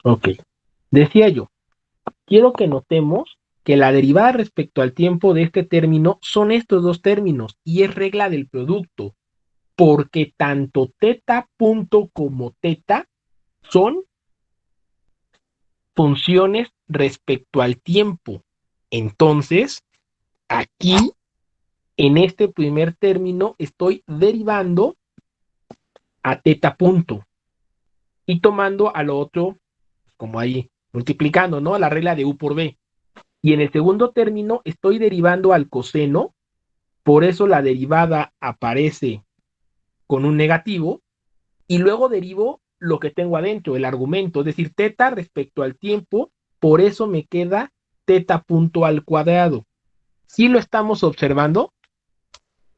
Ok. Decía yo, quiero que notemos que la derivada respecto al tiempo de este término son estos dos términos y es regla del producto, porque tanto teta punto como teta son funciones respecto al tiempo. Entonces, aquí, en este primer término, estoy derivando a teta punto y tomando a lo otro como ahí, multiplicando, ¿no? La regla de U por B. Y en el segundo término estoy derivando al coseno, por eso la derivada aparece con un negativo, y luego derivo lo que tengo adentro, el argumento, es decir, teta respecto al tiempo, por eso me queda teta punto al cuadrado. Si lo estamos observando,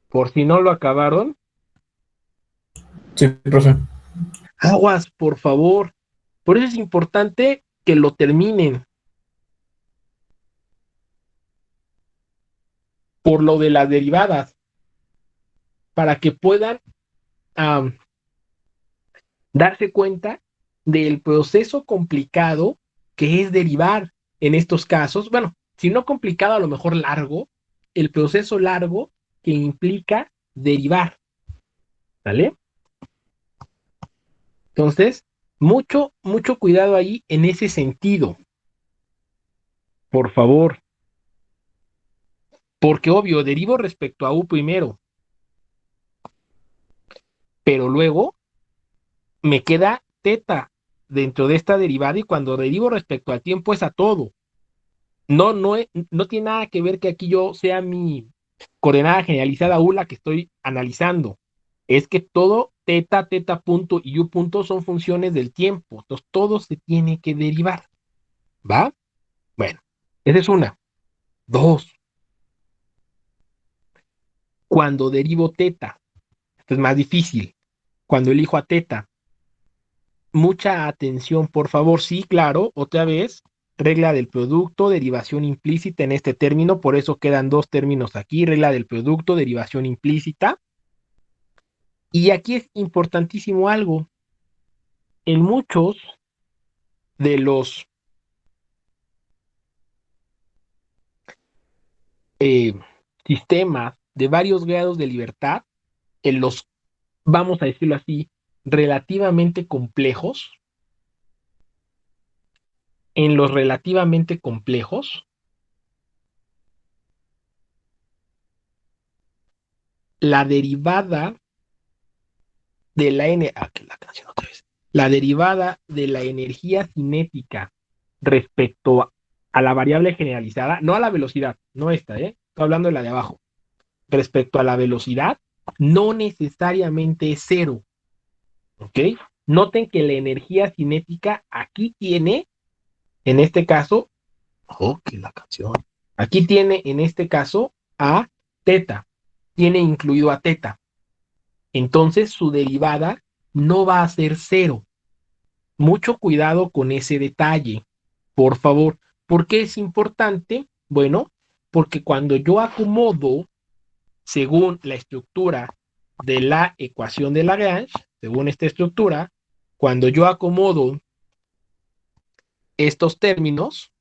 por si no lo acabaron, Sí, profe. aguas, por favor. Por eso es importante que lo terminen, por lo de las derivadas, para que puedan um, darse cuenta del proceso complicado que es derivar en estos casos. Bueno, si no complicado, a lo mejor largo, el proceso largo que implica derivar, ¿vale? Entonces, mucho cuidado ahí en ese sentido, por favor, porque obvio, derivo respecto a U primero, pero luego me queda teta dentro de esta derivada y cuando derivo respecto al tiempo es a todo. No tiene nada que ver que aquí yo sea mi coordenada generalizada U la que estoy analizando. Es que todo teta, teta punto y U punto son funciones del tiempo. Entonces todo se tiene que derivar. ¿Va? Bueno, esa es una. Dos, cuando derivo teta, esto es más difícil. Cuando elijo a teta, mucha atención, por favor. Sí, claro, otra vez, regla del producto, derivación implícita en este término, por eso quedan dos términos aquí, regla del producto, derivación implícita. Y aquí es importantísimo algo. En muchos de los eh, sistemas de varios grados de libertad, en los, vamos a decirlo así, relativamente complejos, en los relativamente complejos, la derivada de la que la canción otra vez. La derivada de la energía cinética respecto a la variable generalizada, no a la velocidad, no esta, estoy hablando de la de abajo, respecto a la velocidad, no necesariamente es cero, ¿ok? Noten que la energía cinética aquí tiene, en este caso, que la canción, aquí tiene en este caso a teta, tiene incluido a teta, entonces su derivada no va a ser cero. Mucho cuidado con ese detalle, por favor. ¿Por qué es importante? Bueno, porque cuando yo acomodo según la estructura de la ecuación de Lagrange, según esta estructura, cuando yo acomodo estos términos,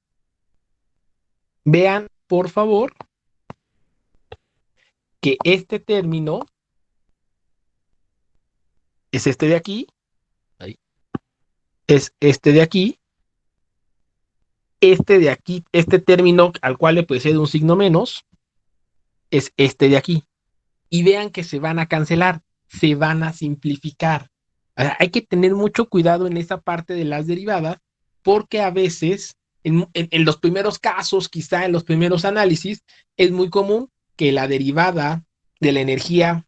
vean, por favor, que este término es este de aquí, es este de aquí, este término al cual le puede ser un signo menos, es este de aquí. Y vean que se van a cancelar, se van a simplificar. Hay que tener mucho cuidado en esa parte de las derivadas porque a veces, en los primeros casos, quizá en los primeros análisis, es muy común que la derivada de la energía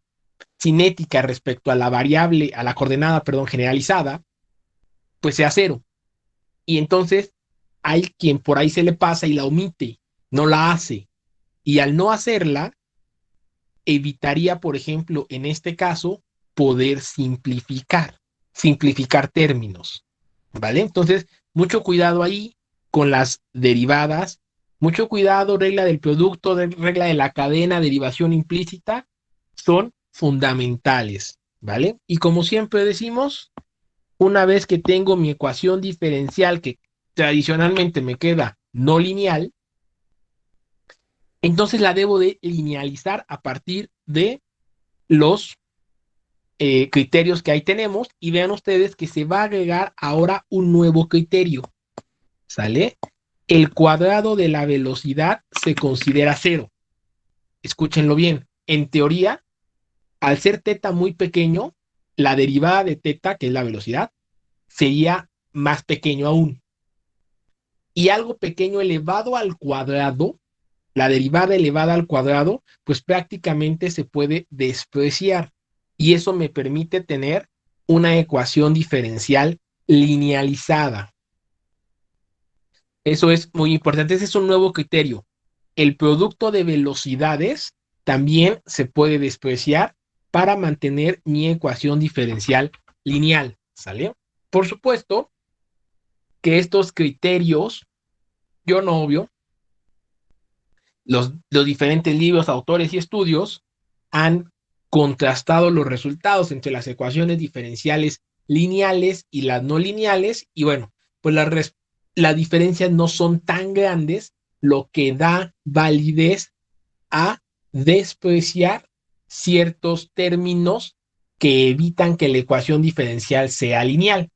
cinética respecto a la variable, a la coordenada, perdón, generalizada, pues sea cero. Y entonces hay quien por ahí se le pasa y la omite, no la hace. Y al no hacerla, evitaría, por ejemplo, en este caso, poder simplificar términos, ¿vale? Entonces, mucho cuidado ahí con las derivadas, mucho cuidado, regla del producto, regla de la cadena, derivación implícita, son fundamentales, ¿vale? Y como siempre decimos, Una vez que tengo mi ecuación diferencial que tradicionalmente me queda no lineal, entonces la debo de linealizar a partir de los criterios que ahí tenemos y vean ustedes que se va a agregar ahora un nuevo criterio, ¿sale? El cuadrado de la velocidad se considera cero. Escúchenlo bien. En teoría, al ser teta muy pequeño, la derivada de teta, que es la velocidad, sería más pequeño aún. Y algo pequeño elevado al cuadrado, la derivada elevada al cuadrado, pues prácticamente se puede despreciar. Y eso me permite tener una ecuación diferencial linealizada. Eso es muy importante. Ese es un nuevo criterio. El producto de velocidades también se puede despreciar para mantener mi ecuación diferencial lineal. ¿Sale? Por supuesto que estos criterios, yo no obvio, los diferentes libros, autores y estudios han contrastado los resultados entre las ecuaciones diferenciales lineales y las no lineales, y bueno, pues las diferencias no son tan grandes, lo que da validez a despreciar ciertos términos que evitan que la ecuación diferencial sea lineal.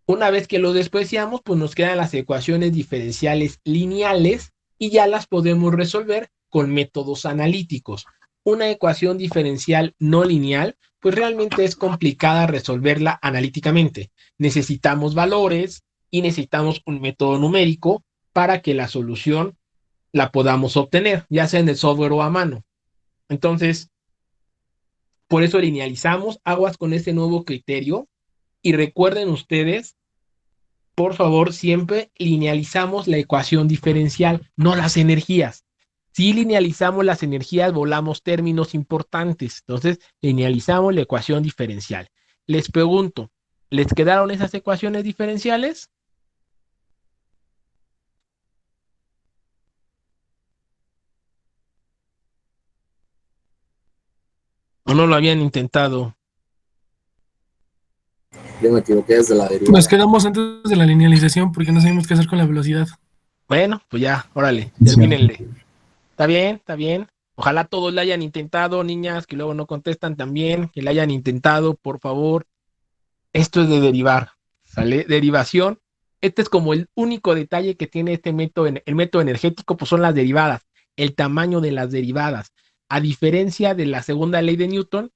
Una vez que lo despreciamos, pues nos quedan las ecuaciones diferenciales lineales y ya las podemos resolver con métodos analíticos. Una ecuación diferencial no lineal, pues realmente es complicada resolverla analíticamente. Necesitamos valores y necesitamos un método numérico para que la solución la podamos obtener, ya sea en el software o a mano. Entonces, por eso linealizamos aguas con este nuevo criterio y recuerden ustedes, por favor, siempre linealizamos la ecuación diferencial, no las energías. Si linealizamos las energías, volamos términos importantes. Entonces, linealizamos la ecuación diferencial. Les pregunto, ¿les quedaron esas ecuaciones diferenciales? ¿O no lo habían intentado? Yo me equivoqué desde la derivada. Nos quedamos antes de la linealización porque no sabemos qué hacer con la velocidad. Bueno, pues ya, órale, termínenle. Está bien, está bien. Ojalá todos la hayan intentado, niñas, que luego no contestan también, que la hayan intentado, por favor. Esto es de derivar, ¿sale? Derivación. Este es como el único detalle que tiene este método, el método energético, pues son las derivadas, el tamaño de las derivadas. A diferencia de la segunda ley de Newton,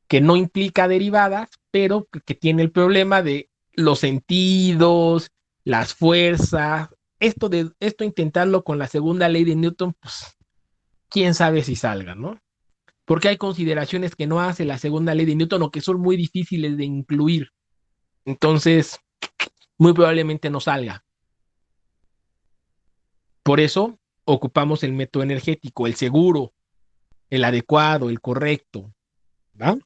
que no implica derivadas, pero que tiene el problema de los sentidos, las fuerzas. Esto intentarlo con la segunda ley de Newton, pues quién sabe si salga, ¿no? Porque hay consideraciones que no hace la segunda ley de Newton o que son muy difíciles de incluir. Entonces, muy probablemente no salga. Por eso ocupamos el método energético, el seguro, el adecuado, el correcto. ¿Va?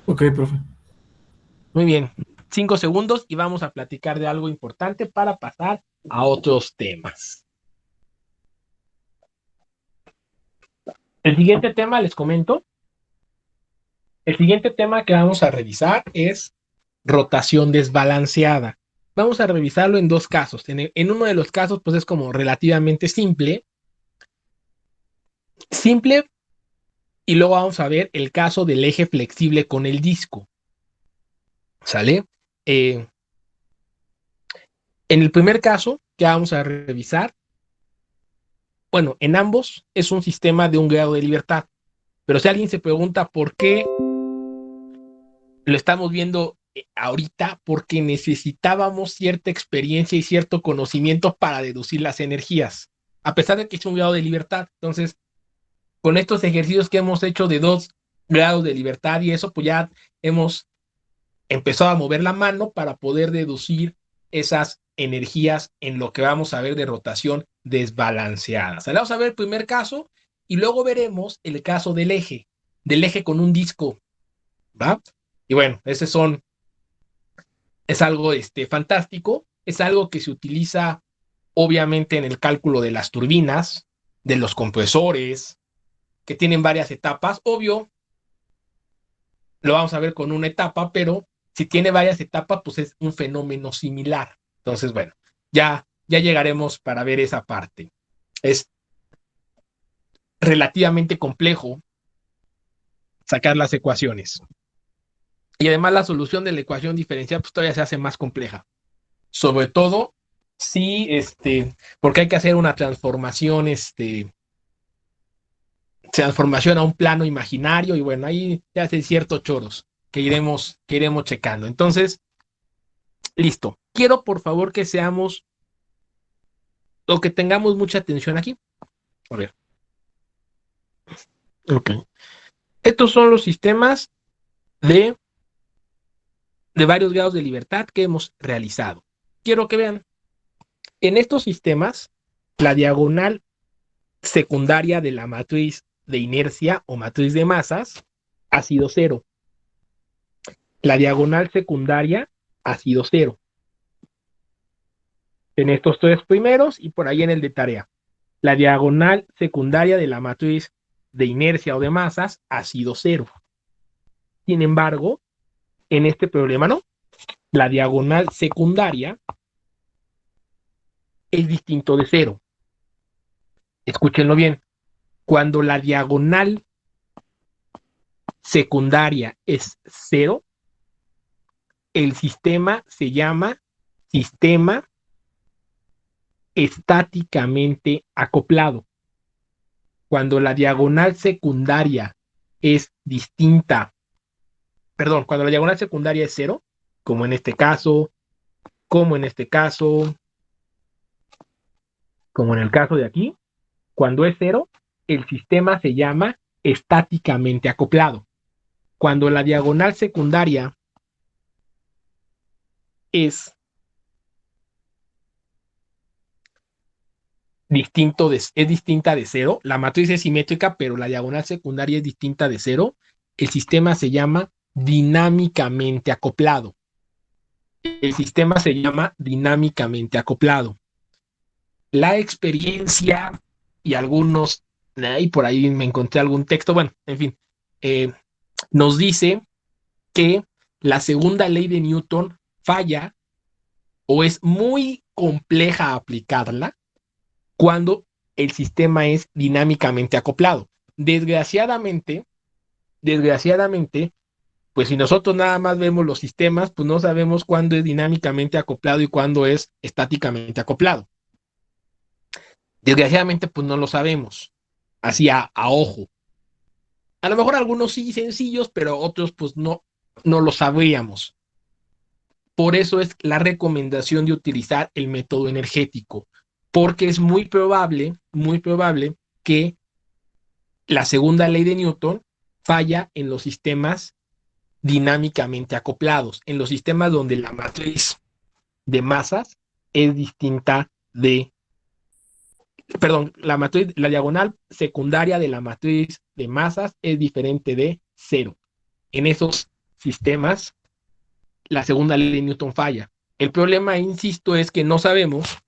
Ok, profe. Muy bien. 5 segundos y vamos a platicar de algo importante para pasar a otros temas. El siguiente tema, les comento. El siguiente tema que vamos a revisar es rotación desbalanceada. Vamos a revisarlo en dos casos. En uno de los casos, pues es como relativamente simple. Simple, y luego vamos a ver el caso del eje flexible con el disco. ¿Sale? En el primer caso que vamos a revisar, bueno, en ambos es un sistema de un grado de libertad. Pero si alguien se pregunta por qué lo estamos viendo ahorita, porque necesitábamos cierta experiencia y cierto conocimiento para deducir las energías, a pesar de que es un grado de libertad. Entonces, con estos ejercicios que hemos hecho de 2 grados de libertad y eso, pues ya hemos empezado a mover la mano para poder deducir esas energías en lo que vamos a ver de rotación desbalanceada. Vamos a ver el primer caso y luego veremos el caso del eje con un disco, ¿va? Y bueno, es algo fantástico, es algo que se utiliza obviamente en el cálculo de las turbinas, de los compresores, que tienen varias etapas. Obvio, lo vamos a ver con una etapa, pero si tiene varias etapas, pues es un fenómeno similar. Entonces, bueno, ya llegaremos para ver esa parte. Es relativamente complejo sacar las ecuaciones. Y además la solución de la ecuación diferencial pues todavía se hace más compleja. Sobre todo si, porque hay que hacer una transformación a un plano imaginario y bueno, ahí ya hace ciertos choros que iremos checando. Entonces, listo. Quiero por favor que seamos o que tengamos mucha atención aquí. A ver. Ok. Estos son los sistemas de, de varios grados de libertad que hemos realizado. Quiero que vean, en estos sistemas, la diagonal secundaria de la matriz de inercia o matriz de masas ha sido cero. La diagonal secundaria ha sido cero. En estos tres primeros y por ahí en el de tarea. La diagonal secundaria de la matriz de inercia o de masas ha sido cero. Sin embargo, en este problema no. La diagonal secundaria es distinto de cero. Escúchenlo bien. Cuando la diagonal secundaria es cero, el sistema se llama sistema estáticamente acoplado. Cuando la diagonal secundaria es distinta, perdón, cuando la diagonal secundaria es cero, como en este caso, como en este caso, como en el caso de aquí, cuando es cero, el sistema se llama estáticamente acoplado. Cuando la diagonal secundaria es es distinta de cero, la matriz es simétrica, pero la diagonal secundaria es distinta de cero, el sistema se llama dinámicamente acoplado. El sistema se llama dinámicamente acoplado. La experiencia y algunos, y por ahí me encontré algún texto, bueno, en fin, nos dice que la segunda ley de Newton falla o es muy compleja aplicarla cuando el sistema es dinámicamente acoplado. Desgraciadamente, pues si nosotros nada más vemos los sistemas, pues no sabemos cuándo es dinámicamente acoplado y cuándo es estáticamente acoplado. Desgraciadamente, pues no lo sabemos, así a ojo. A lo mejor algunos sí sencillos, pero otros pues no lo sabríamos. Por eso es la recomendación de utilizar el método energético, porque es muy probable que la segunda ley de Newton falla en los sistemas dinámicamente acoplados, en los sistemas donde la matriz de masas es distinta de, perdón, la diagonal secundaria de la matriz de masas es diferente de cero. En esos sistemas, la segunda ley de Newton falla. El problema, insisto, es que no sabemos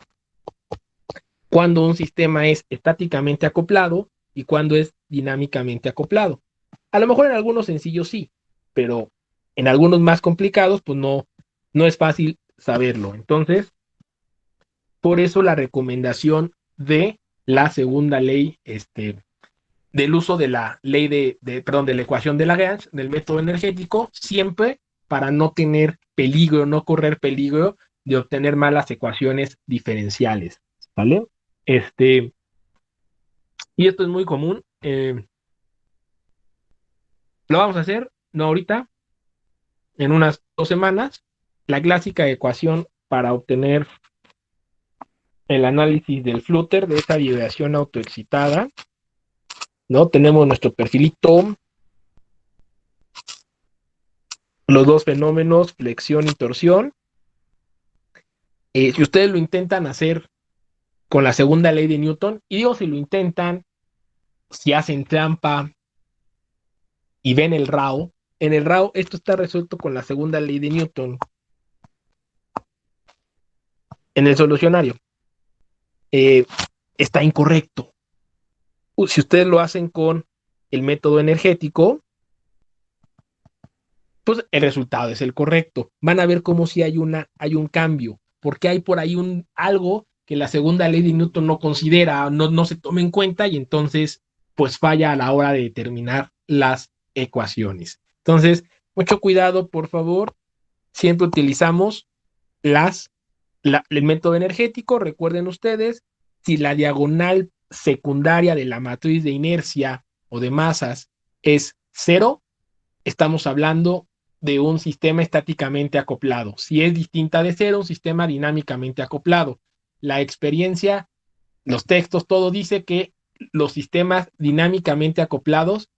cuándo un sistema es estáticamente acoplado y cuándo es dinámicamente acoplado. A lo mejor en algunos sencillos sí, pero en algunos más complicados, pues no es fácil saberlo. Entonces, por eso la recomendación de la segunda ley, del uso de la ley de la ecuación de Lagrange, del método energético, siempre para no tener peligro, no correr peligro de obtener malas ecuaciones diferenciales, ¿vale? Y esto es muy común. Lo vamos a hacer, no ahorita, en unas 2 semanas, la clásica ecuación para obtener el análisis del flúter de esta vibración autoexcitada, ¿no? Tenemos nuestro perfilito, los dos fenómenos, flexión y torsión. Si ustedes lo intentan hacer con la segunda ley de Newton, y digo si lo intentan, si hacen trampa y ven el RAO, en el RAO esto está resuelto con la segunda ley de Newton. En el solucionario está incorrecto. Si ustedes lo hacen con el método energético, pues el resultado es el correcto. Van a ver cómo si hay un cambio, porque hay por ahí algo que la segunda ley de Newton no considera, no se toma en cuenta y entonces pues falla a la hora de determinar las ecuaciones. Entonces, mucho cuidado, por favor. Siempre utilizamos el método energético. Recuerden ustedes, si la diagonal secundaria de la matriz de inercia o de masas es cero, estamos hablando de un sistema estáticamente acoplado. Si es distinta de cero, un sistema dinámicamente acoplado. La experiencia, los textos, todo dice que los sistemas dinámicamente acoplados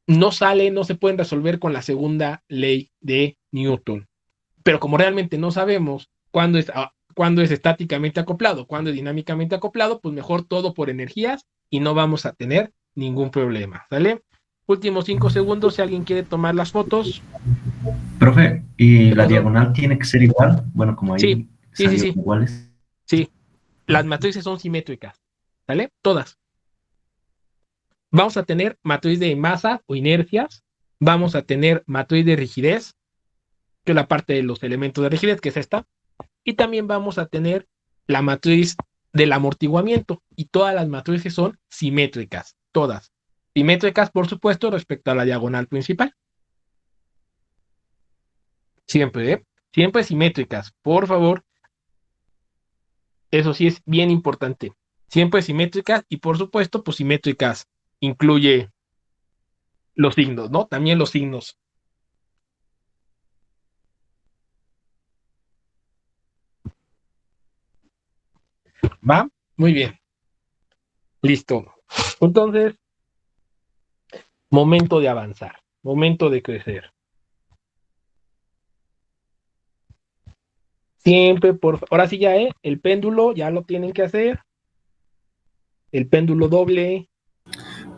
no se pueden resolver con la segunda ley de Newton. Pero como realmente no sabemos cuándo es estáticamente acoplado, cuándo es dinámicamente acoplado, pues mejor todo por energías y no vamos a tener ningún problema, ¿sale? Últimos 5 segundos, si alguien quiere tomar las fotos. Profe, ¿y ¿Qué la pasó? diagonal tiene que ser igual? Bueno, como Sí, ahí sí, sí, salieron sí, iguales. sí. Las matrices son simétricas, ¿sale? Todas. Vamos a tener matriz de masa o inercias, vamos a tener matriz de rigidez, que es la parte de los elementos de rigidez, que es esta, y también vamos a tener la matriz del amortiguamiento, y todas las matrices son simétricas, todas. Simétricas, por supuesto, respecto a la diagonal principal. Siempre, ¿eh? Siempre simétricas, por favor. Eso sí es bien importante. Siempre simétricas y, por supuesto, pues simétricas incluye los signos, ¿no? También los signos. ¿Va? Muy bien. Listo. Entonces, momento de avanzar, momento de crecer. Siempre, ahora sí ya, el péndulo ya lo tienen que hacer. El péndulo doble.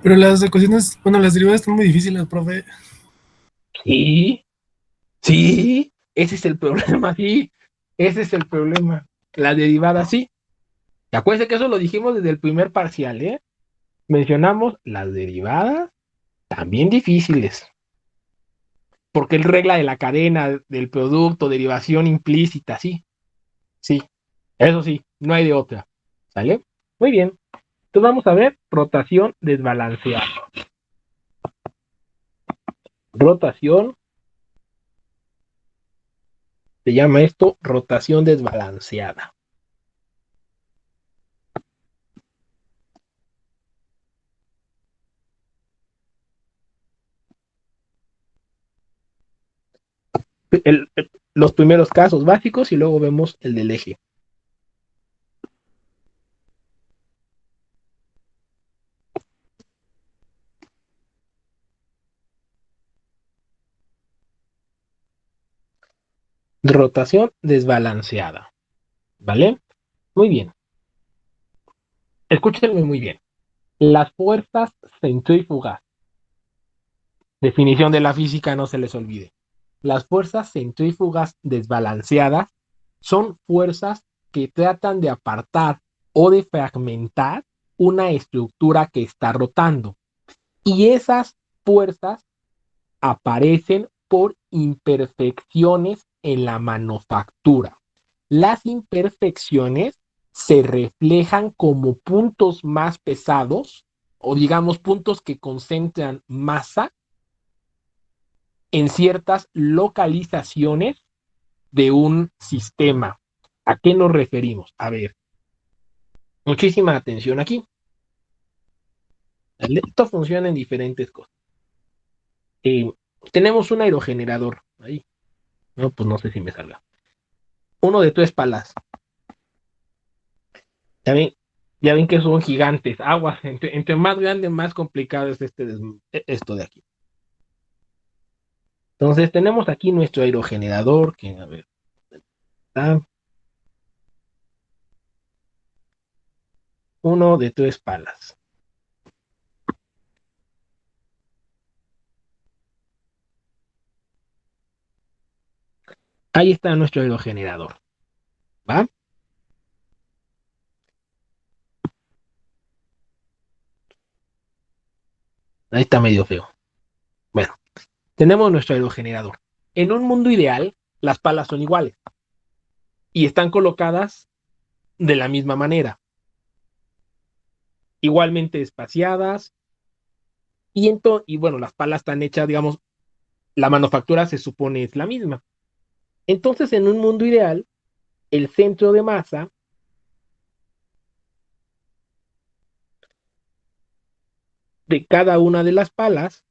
Pero las ecuaciones, bueno, las derivadas están muy difíciles, profe. Sí, sí, ese es el problema, sí. Ese es el problema. La derivada, sí. Y acuérdense que eso lo dijimos desde el primer parcial, ¿eh? Mencionamos las derivadas también difíciles. Porque es regla de la cadena, del producto, derivación implícita, sí. Sí, eso sí, no hay de otra. ¿Sale? Muy bien. Entonces vamos a ver rotación desbalanceada. Rotación, se llama esto rotación desbalanceada. Los primeros casos básicos y luego vemos el del eje. Rotación desbalanceada. ¿Vale? Muy bien. Escúchenme muy bien. Las fuerzas centrífugas. Definición de la física, no se les olvide. Las fuerzas centrífugas desbalanceadas son fuerzas que tratan de apartar o de fragmentar una estructura que está rotando. Y esas fuerzas aparecen por imperfecciones en la manufactura. Las imperfecciones se reflejan como puntos más pesados o digamos puntos que concentran masa en ciertas localizaciones de un sistema. ¿A qué nos referimos? A ver, muchísima atención aquí. Esto funciona en diferentes cosas. Eh, Tenemos un aerogenerador ahí. No, pues no sé si me salga. Uno de 3 palas. Ya ven, ya ven que son gigantes. Aguas. Entre más grande, más complicado es esto de aquí. Entonces tenemos aquí nuestro aerogenerador, que a ver, está uno de 3 palas. Ahí está nuestro aerogenerador. ¿Va? Ahí está medio feo. Bueno, tenemos nuestro aerogenerador. En un mundo ideal, las palas son iguales y están colocadas de la misma manera, igualmente espaciadas, y bueno, las palas están hechas, digamos, la manufactura se supone es la misma. Entonces, en un mundo ideal, el centro de masa de cada una de las palas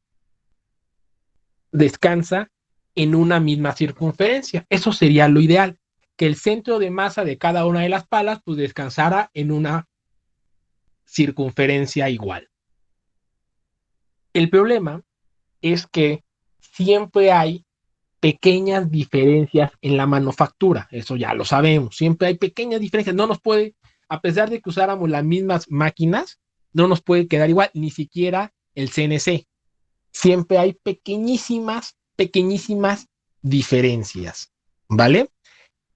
descansa en una misma circunferencia. Eso sería lo ideal, que el centro de masa de cada una de las palas pues descansara en una circunferencia igual. El problema es que siempre hay pequeñas diferencias en la manufactura, eso ya lo sabemos, siempre hay pequeñas diferencias, no nos puede, a pesar de que usáramos las mismas máquinas, no nos puede quedar igual, ni siquiera el CNC. Siempre hay pequeñísimas diferencias, ¿vale?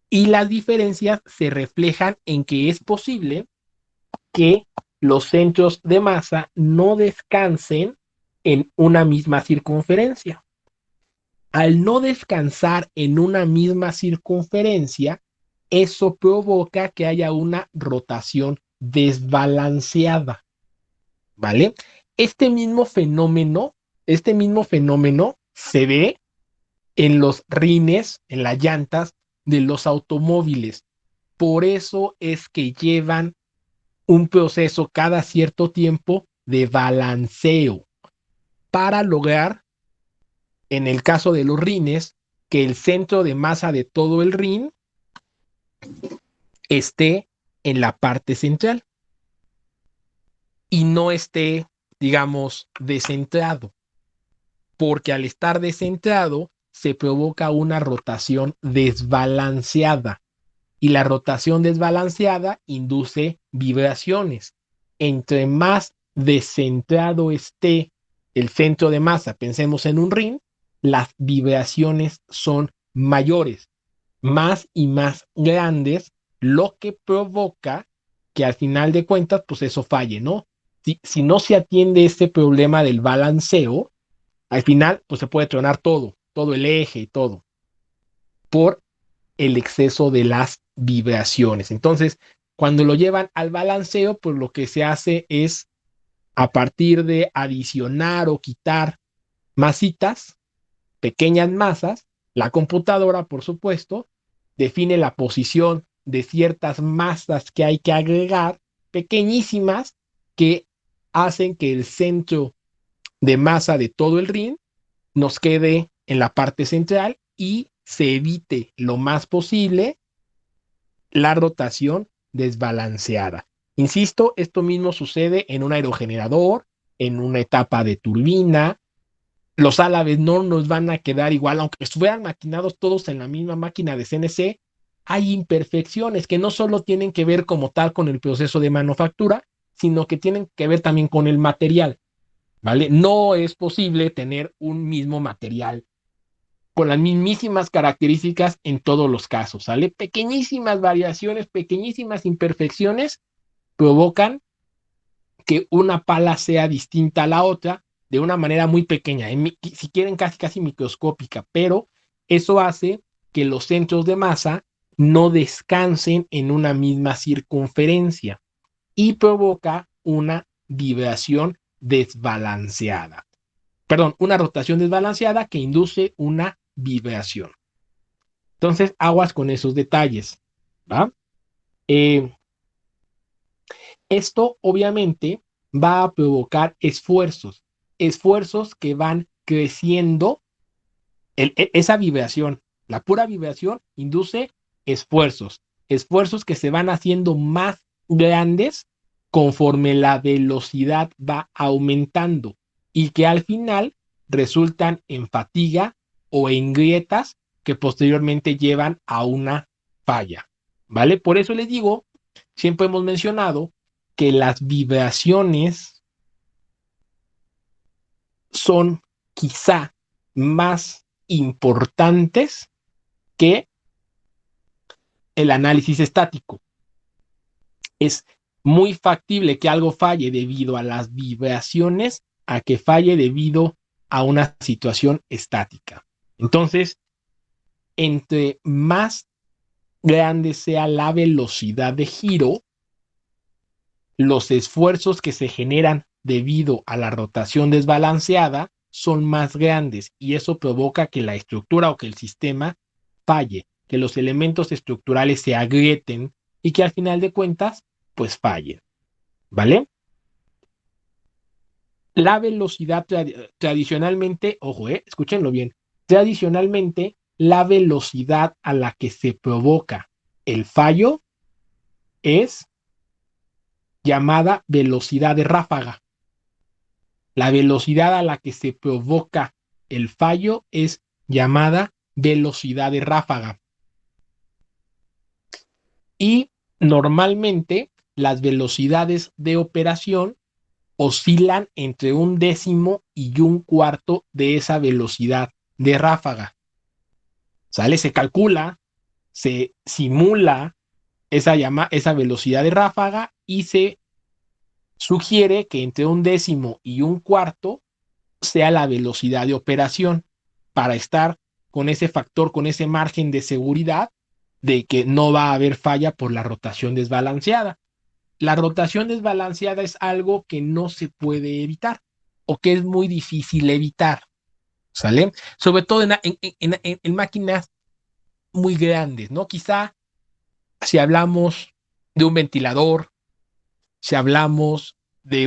Y las diferencias se reflejan en que es posible que los centros de masa no descansen en una misma circunferencia. Al no descansar en una misma circunferencia, eso provoca que haya una rotación desbalanceada, ¿vale? Este mismo fenómeno, este mismo fenómeno se ve en los rines, en las llantas de los automóviles. Por eso es que llevan un proceso cada cierto tiempo de balanceo para lograr, en el caso de los rines, que el centro de masa de todo el rin esté en la parte central y no esté, digamos, descentrado, porque al estar descentrado se provoca una rotación desbalanceada y la rotación desbalanceada induce vibraciones. Entre más descentrado esté el centro de masa, pensemos en un ring, las vibraciones son mayores, más y más grandes, lo que provoca que al final de cuentas, pues eso falle, ¿no? Si no se atiende este problema del balanceo, al final, pues se puede tronar todo el eje y todo, por el exceso de las vibraciones. Entonces, cuando lo llevan al balanceo, pues lo que se hace es, a partir de adicionar o quitar masitas, pequeñas masas, la computadora, por supuesto, define la posición de ciertas masas que hay que agregar, pequeñísimas, que hacen que el centro de masa de todo el ring nos quede en la parte central y se evite lo más posible la rotación desbalanceada. Insisto, esto mismo sucede en un aerogenerador, en una etapa de turbina. Los álabes no nos van a quedar igual, aunque estuvieran maquinados todos en la misma máquina de CNC, hay imperfecciones que no solo tienen que ver como tal con el proceso de manufactura, sino que tienen que ver también con el material, ¿vale? No es posible tener un mismo material con las mismísimas características en todos los casos, ¿sale? Pequeñísimas variaciones, pequeñísimas imperfecciones provocan que una pala sea distinta a la otra de una manera muy pequeña, si quieren casi microscópica, pero eso hace que los centros de masa no descansen en una misma circunferencia y provoca una vibración desbalanceada. Perdón, una rotación desbalanceada que induce una vibración. Entonces, aguas con esos detalles, ¿va? Esto obviamente va a provocar esfuerzos que van creciendo. Esa vibración, la pura vibración induce esfuerzos que se van haciendo más grandes conforme la velocidad va aumentando y que al final resultan en fatiga o en grietas que posteriormente llevan a una falla, ¿vale? Por eso les digo, siempre hemos mencionado que las vibraciones son quizá más importantes que el análisis estático. Es muy factible que algo falle debido a las vibraciones a que falle debido a una situación estática. Entonces, entre más grande sea la velocidad de giro, los esfuerzos que se generan debido a la rotación desbalanceada son más grandes y eso provoca que la estructura o que el sistema falle, que los elementos estructurales se agrieten y que al final de cuentas, pues fallen. ¿Vale? La velocidad tradicionalmente, ojo, escúchenlo bien, tradicionalmente la velocidad a la que se provoca el fallo es llamada velocidad de ráfaga. La velocidad a la que se provoca el fallo es llamada velocidad de ráfaga. Y normalmente las velocidades de operación oscilan entre 1/10 y 1/4 de esa velocidad de ráfaga. ¿Sale? Se calcula, se simula esa velocidad de ráfaga y se sugiere que entre 1/10 y 1/4 sea la velocidad de operación para estar con ese factor, con ese margen de seguridad de que no va a haber falla por la rotación desbalanceada. La rotación desbalanceada es algo que no se puede evitar o que es muy difícil evitar, ¿sale? Sobre todo en máquinas muy grandes, ¿no? Quizá si hablamos de un ventilador, si hablamos de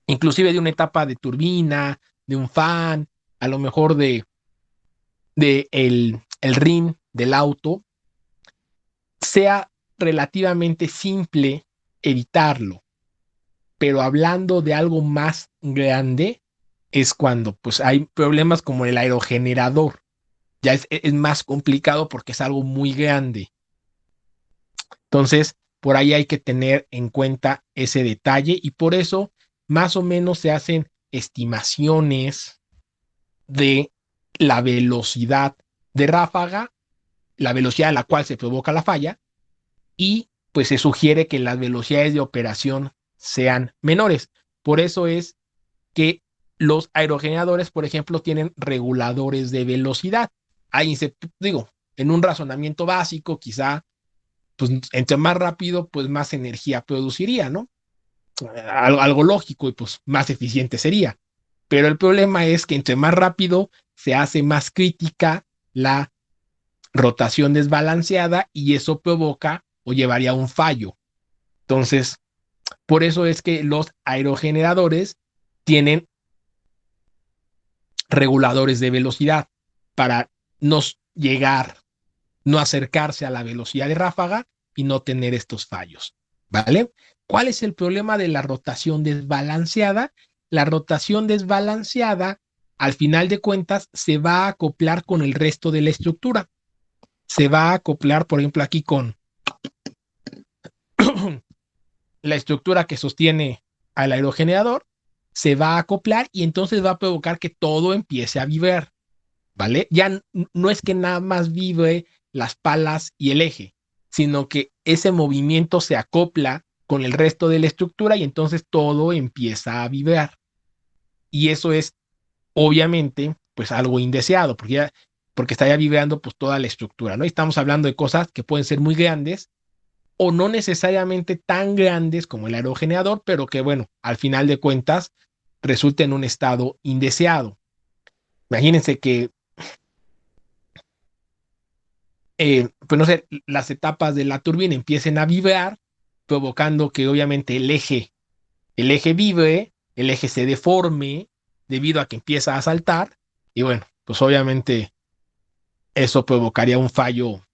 inclusive de una etapa de turbina, de un fan, a lo mejor de el rin del auto, sea relativamente simple evitarlo. Pero hablando de algo más grande, es cuando pues hay problemas como el aerogenerador. Ya es más complicado porque es algo muy grande. Entonces, por ahí hay que tener en cuenta ese detalle y por eso más o menos se hacen estimaciones de la velocidad de ráfaga, la velocidad a la cual se provoca la falla y pues se sugiere que las velocidades de operación sean menores. Por eso es que los aerogeneradores, por ejemplo, tienen reguladores de velocidad. Ahí digo, en un razonamiento básico, quizá, pues entre más rápido, pues más energía produciría, ¿no? Algo lógico y pues más eficiente sería. Pero el problema es que entre más rápido se hace más crítica la rotación desbalanceada y eso provoca o llevaría a un fallo. Entonces, por eso es que los aerogeneradores tienen reguladores de velocidad para no llegar, no acercarse a la velocidad de ráfaga y no tener estos fallos, ¿vale? ¿Cuál es el problema de la rotación desbalanceada? La rotación desbalanceada, al final de cuentas, se va a acoplar con el resto de la estructura. Se va a acoplar, por ejemplo, aquí con la estructura que sostiene al aerogenerador, se va a acoplar y entonces va a provocar que todo empiece a vibrar, ¿vale? Ya no es que nada más vibre las palas y el eje, sino que ese movimiento se acopla con el resto de la estructura y entonces todo empieza a vibrar. Y eso es, obviamente, pues algo indeseado, porque estaría vibrando pues toda la estructura, ¿no? Y estamos hablando de cosas que pueden ser muy grandes o no necesariamente tan grandes como el aerogenerador, pero que, bueno, al final de cuentas, resulta en un estado indeseado. Imagínense que, pues no sé, las etapas de la turbina empiecen a vibrar, provocando que obviamente el eje vibre, el eje se deforme debido a que empieza a saltar, y bueno, pues obviamente eso provocaría un fallo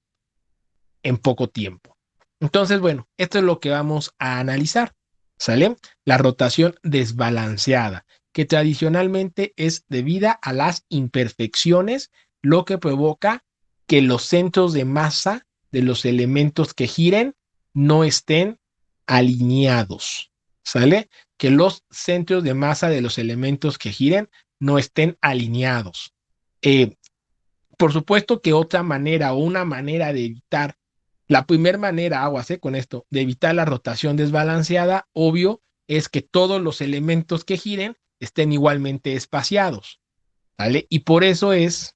en poco tiempo. Entonces, bueno, esto es lo que vamos a analizar, ¿sale? La rotación desbalanceada, que tradicionalmente es debida a las imperfecciones, lo que provoca que los centros de masa de los elementos que giren no estén alineados, ¿sale? Que los centros de masa de los elementos que giren no estén alineados. Por supuesto que otra manera o una manera de evitar la primera manera, aguas con esto, de evitar la rotación desbalanceada, obvio, es que todos los elementos que giren estén igualmente espaciados, ¿vale? Y por eso es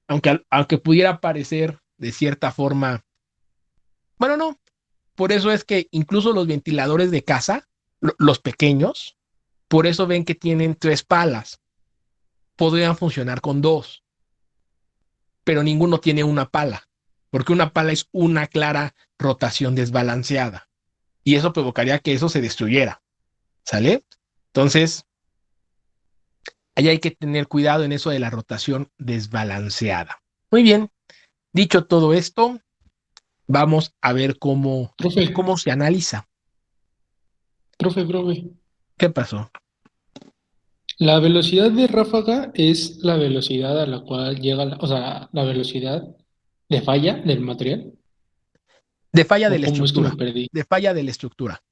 aunque pudiera parecer de cierta forma, bueno, no, por eso es que incluso los ventiladores de casa, los pequeños, por eso ven que tienen 3 palas, podrían funcionar con 2, pero ninguno tiene una pala, porque una pala es una clara rotación desbalanceada, y eso provocaría que eso se destruyera, ¿sale? Entonces, ahí hay que tener cuidado en eso de la rotación desbalanceada. Muy bien, dicho todo esto, vamos a ver Profe, cómo se analiza. profe. ¿Qué pasó? La velocidad de ráfaga es la velocidad a la cual llega, o sea, la velocidad de falla del material. De falla de ¿O la cómo es que me estructura, perdí? de falla de la estructura.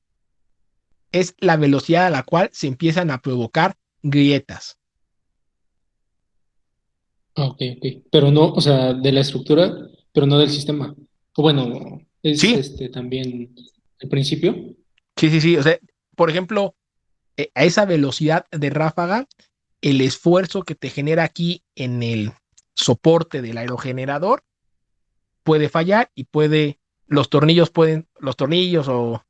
Es la velocidad a la cual se empiezan a provocar grietas. Ah, ok. Pero no, o sea, de la estructura, pero no del sistema. O bueno, es Sí, también el principio. sí. O sea, por ejemplo, a esa velocidad de ráfaga, el esfuerzo que te genera aquí en el soporte del aerogenerador puede fallar y los tornillos o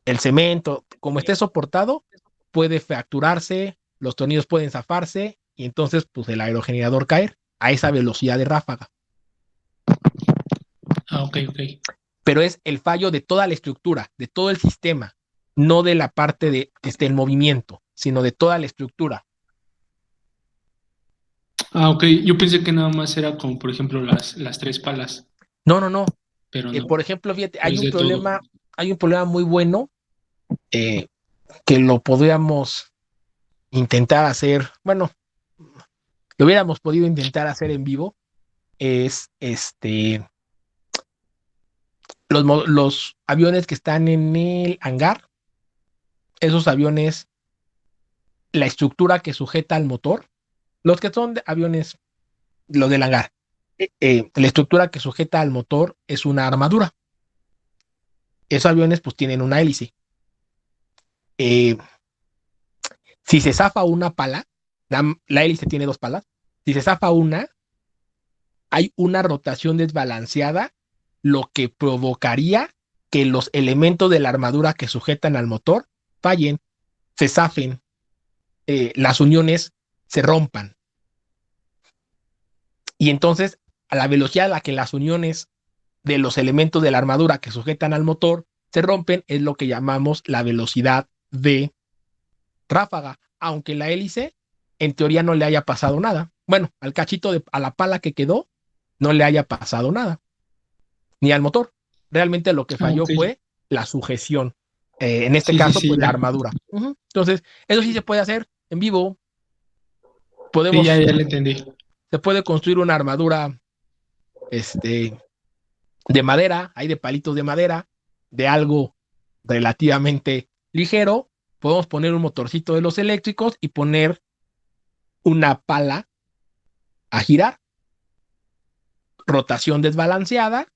el cemento, como esté soportado, puede fracturarse, los tornillos pueden zafarse y entonces pues el aerogenerador caer a esa velocidad de ráfaga. Ah, ok. Pero es el fallo de toda la estructura, de todo el sistema, no de la parte de que esté en movimiento, sino de toda la estructura. Ah, ok. Yo pensé que nada más era como, por ejemplo, las 3 palas, No. pero no. Por ejemplo, fíjate, Es de todo. hay un problema muy bueno eh, que lo podríamos intentar hacer, bueno, lo hubiéramos podido intentar hacer en vivo, es los aviones que están en el hangar, esos aviones, la estructura que sujeta al motor, los que son aviones, los del hangar, la estructura que sujeta al motor es una armadura. Esos aviones pues tienen una hélice. Eh, si se zafa una pala, la hélice tiene 2 palas, si se zafa una, hay una rotación desbalanceada, lo que provocaría que los elementos de la armadura que sujetan al motor fallen, se zafen, las uniones se rompan. Y entonces, a la velocidad a la que las uniones de los elementos de la armadura que sujetan al motor se rompen, es lo que llamamos la velocidad de ráfaga, aunque la hélice en teoría no le haya pasado nada. Bueno, a la pala que quedó, no le haya pasado nada, ni al motor. Realmente lo que Ah, falló ok. fue la sujeción. En este caso, Sí, pues la ya. armadura. Entonces, eso sí se puede hacer en vivo. Sí, Podemos, ya le entendí. se puede construir una armadura este, de madera, hay de palitos de madera, de algo relativamente ligero. Podemos poner un motorcito de los eléctricos y poner una pala a girar, rotación desbalanceada,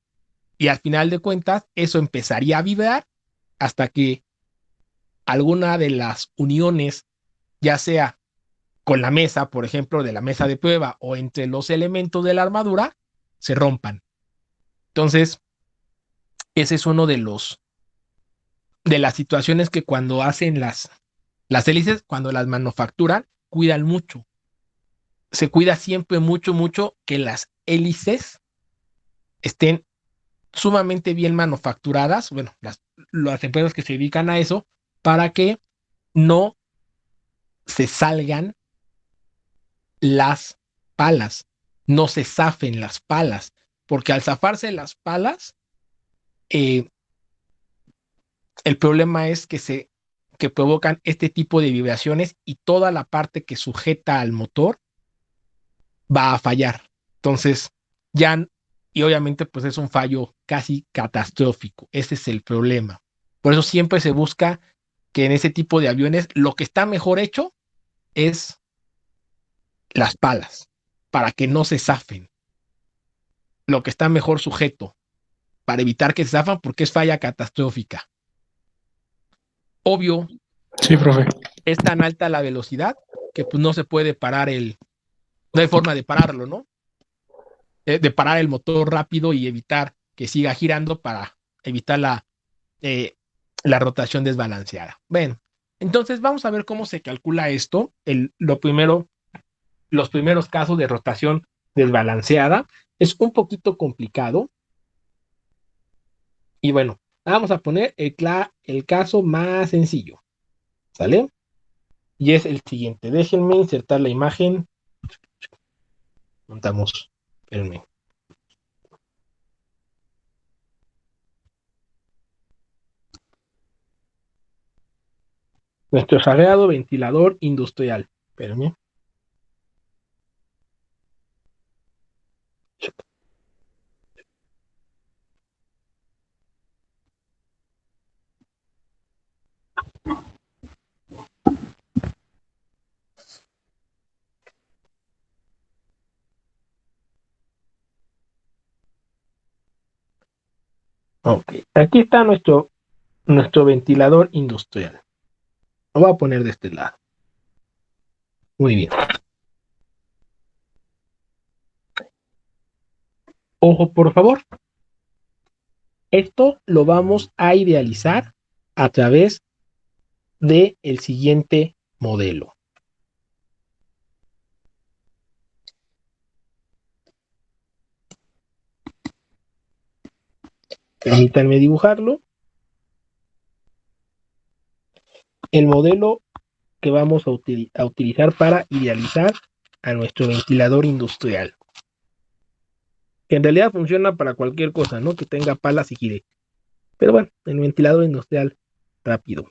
y al final de cuentas eso empezaría a vibrar hasta que alguna de las uniones, ya sea con la mesa, por ejemplo, de la mesa de prueba o entre los elementos de la armadura, se rompan. Entonces, ese es uno de las situaciones que cuando hacen las hélices, cuando las manufacturan, cuidan mucho. Se cuida siempre mucho que las hélices estén sumamente bien manufacturadas, bueno, las empresas que se dedican a eso, para que no se salgan las palas, no se zafen las palas, porque al zafarse las palas, eh, el problema es que provocan este tipo de vibraciones y toda la parte que sujeta al motor va a fallar. Entonces, ya, y obviamente pues es un fallo casi catastrófico. Ese es el problema. Por eso siempre se busca que en ese tipo de aviones lo que está mejor hecho es las palas, para que no se zafen. Lo que está mejor sujeto, para evitar que se zafan porque es falla catastrófica. Obvio, Sí, profe. es tan alta la velocidad que pues no se puede no hay forma de pararlo, ¿no? de parar el motor rápido y evitar que siga girando para evitar la rotación desbalanceada. Bueno, entonces vamos a ver cómo se calcula esto. Los primeros casos de rotación desbalanceada es un poquito complicado. Y bueno, vamos a poner el caso más sencillo, ¿sale? Y es el siguiente. Déjenme insertar la imagen. Montamos, espérenme. Nuestro sagrado ventilador industrial. Espérenme. Ok, aquí está nuestro ventilador industrial. Lo voy a poner de este lado. Muy bien. Ojo, por favor. Esto lo vamos a idealizar a través del siguiente modelo. Permítanme dibujarlo. El modelo que vamos a utilizar para idealizar a nuestro ventilador industrial. Que en realidad funciona para cualquier cosa, ¿no? Que tenga palas y gire. Pero bueno, el ventilador industrial rápido.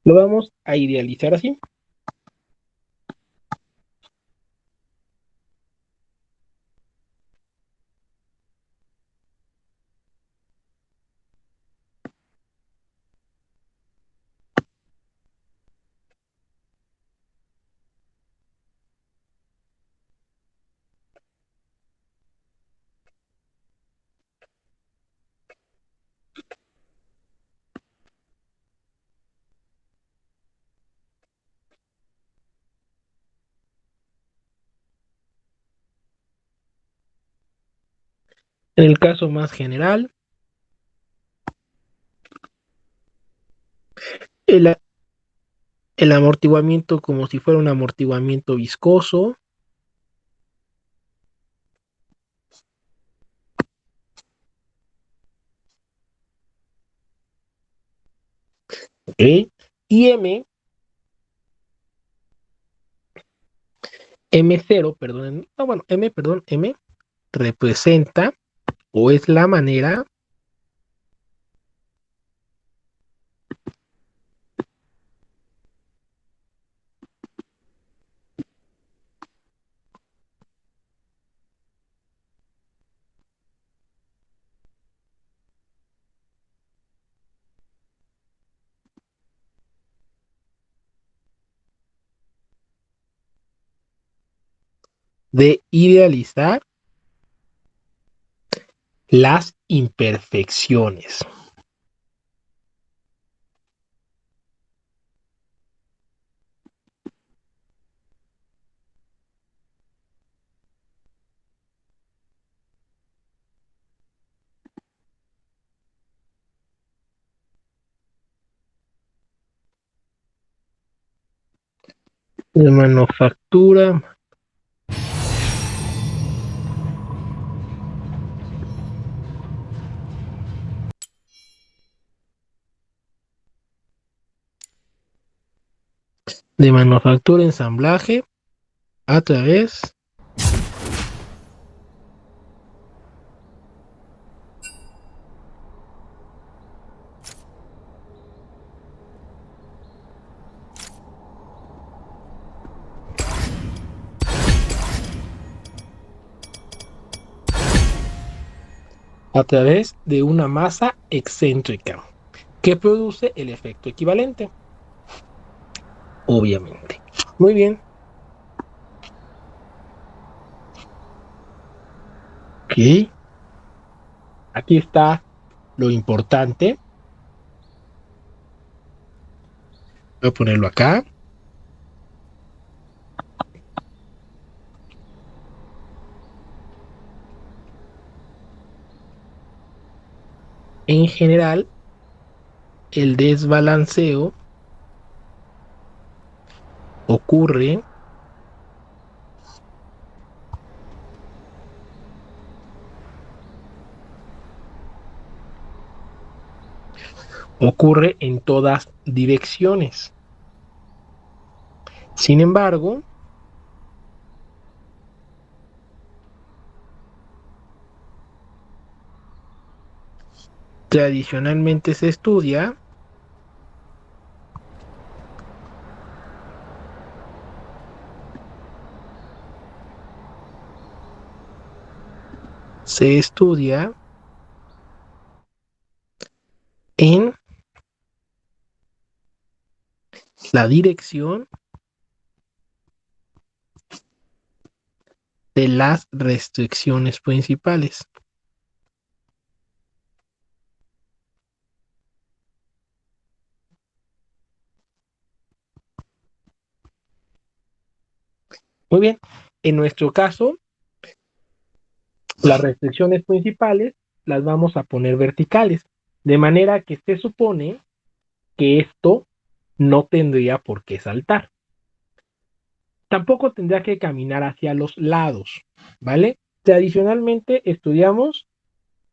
Lo vamos a idealizar así. En el caso más general, el, el amortiguamiento como si fuera un amortiguamiento viscoso. ¿Ok? Y M0, perdón, no, bueno, M representa o es la manera de idealizar las imperfecciones. De manufactura ensamblaje a través de una masa excéntrica que produce el efecto equivalente. Obviamente. Muy bien. Ok. Aquí está lo importante. Voy a ponerlo acá. En general, el desbalanceo ocurre en todas direcciones. Sin embargo, tradicionalmente se estudia en la dirección de las restricciones principales. Muy bien, en nuestro caso, las restricciones principales las vamos a poner verticales, de manera que se supone que esto no tendría por qué saltar. Tampoco tendría que caminar hacia los lados, ¿vale? Tradicionalmente estudiamos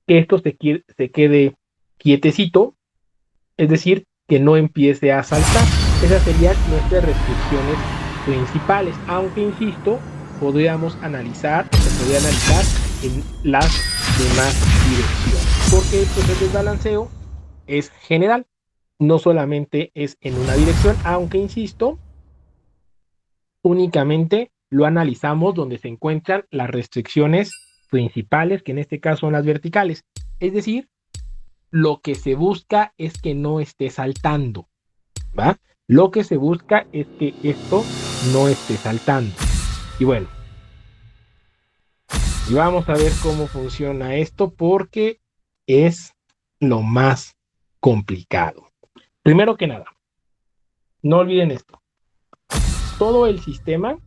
que esto se quede quietecito, es decir, que no empiece a saltar. Esas serían nuestras restricciones principales, aunque insisto, se podría analizar en las demás direcciones, porque pues, el desbalanceo es general, no solamente es en una dirección, aunque insisto, únicamente lo analizamos donde se encuentran las restricciones principales, que en este caso son las verticales. Es decir, lo que se busca es que no esté saltando, ¿va? Lo que se busca es que esto no esté saltando. Y bueno, y vamos a ver cómo funciona esto porque es lo más complicado. Primero que nada, no olviden esto. Todo el sistema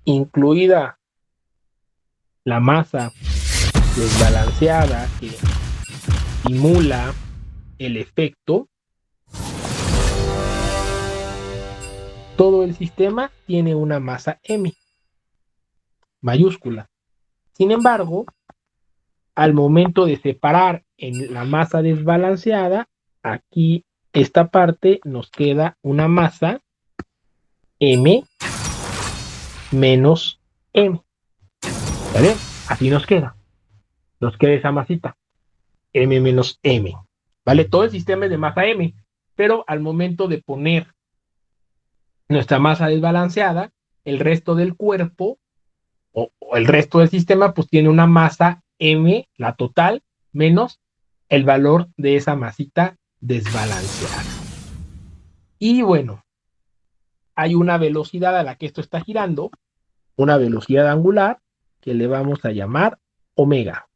incluida la masa desbalanceada que simula el efecto, todo el sistema tiene una masa M mayúscula. Sin embargo, al momento de separar en la masa desbalanceada, aquí esta parte nos queda una masa M menos M. ¿Vale? Así nos queda. Nos queda esa masita. M menos M. ¿Vale? Todo el sistema es de masa M, pero al momento de poner nuestra masa desbalanceada, el resto del cuerpo o el resto del sistema pues tiene una masa M, la total, menos el valor de esa masita desbalanceada. Y bueno, hay una velocidad a la que esto está girando, una velocidad angular que le vamos a llamar omega.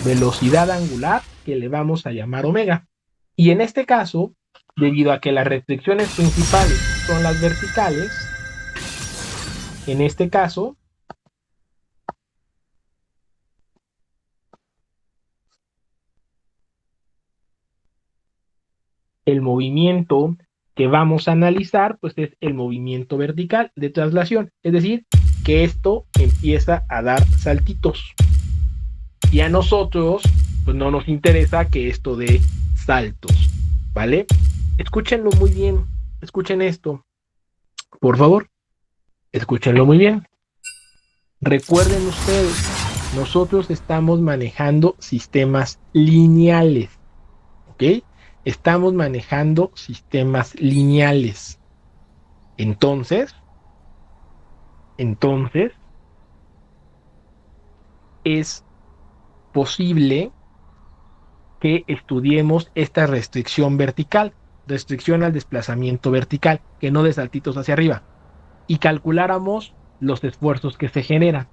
Velocidad angular que le vamos a llamar omega. Y en este caso, debido a que las restricciones principales son las verticales, en este caso, el movimiento que vamos a analizar, pues es el movimiento vertical de traslación. Es decir, que esto empieza a dar saltitos. Y a nosotros, pues no nos interesa que esto dé saltos, ¿vale? Escúchenlo muy bien, escuchen esto, por favor, escúchenlo muy bien. Recuerden ustedes, nosotros estamos manejando sistemas lineales, ¿ok? Estamos manejando sistemas lineales. Entonces, es posible que estudiemos esta restricción vertical, restricción al desplazamiento vertical, que no de saltitos hacia arriba, y calculáramos los esfuerzos que se generan.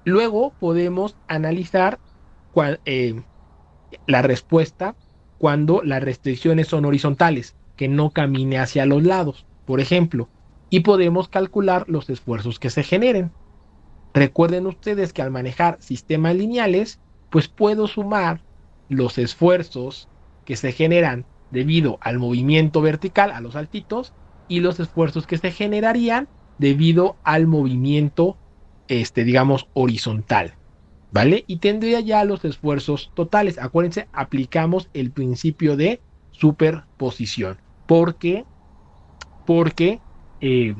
Luego podemos analizar la respuesta cuando las restricciones son horizontales, que no camine hacia los lados, por ejemplo, y podemos calcular los esfuerzos que se generen. Recuerden ustedes que al manejar sistemas lineales, pues puedo sumar los esfuerzos que se generan debido al movimiento vertical, a los saltitos, y los esfuerzos que se generarían debido al movimiento, digamos, horizontal. ¿Vale? Y tendría ya los esfuerzos totales. Acuérdense, aplicamos el principio de superposición. ¿Por qué? Porque eh,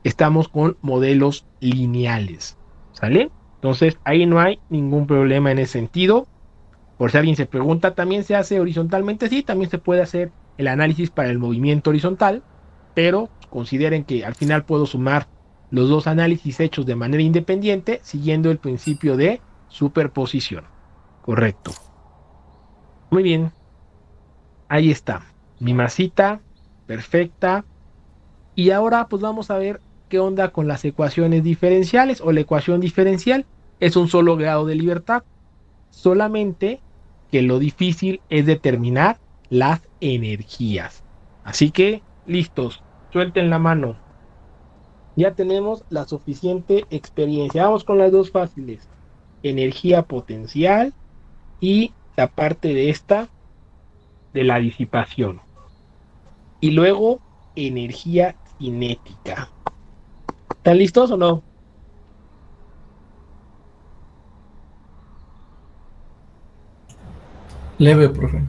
estamos con modelos lineales. ¿Sale? Entonces, ahí no hay ningún problema en ese sentido. Por si alguien se pregunta, ¿también se hace horizontalmente? Sí, también se puede hacer el análisis para el movimiento horizontal, pero consideren que al final puedo sumar los dos análisis hechos de manera independiente siguiendo el principio de superposición. Correcto. Muy bien, ahí está. Mi masita, perfecta. Y ahora pues vamos a ver qué onda con las ecuaciones diferenciales o la ecuación diferencial. Es un solo grado de libertad. Solamente que lo difícil es determinar las energías. Así que, listos, suelten la mano. Ya tenemos la suficiente experiencia. Vamos con las dos fáciles. Energía potencial y la parte de esta de la disipación. Y luego, energía cinética. ¿Están listos o no? Leve, profe.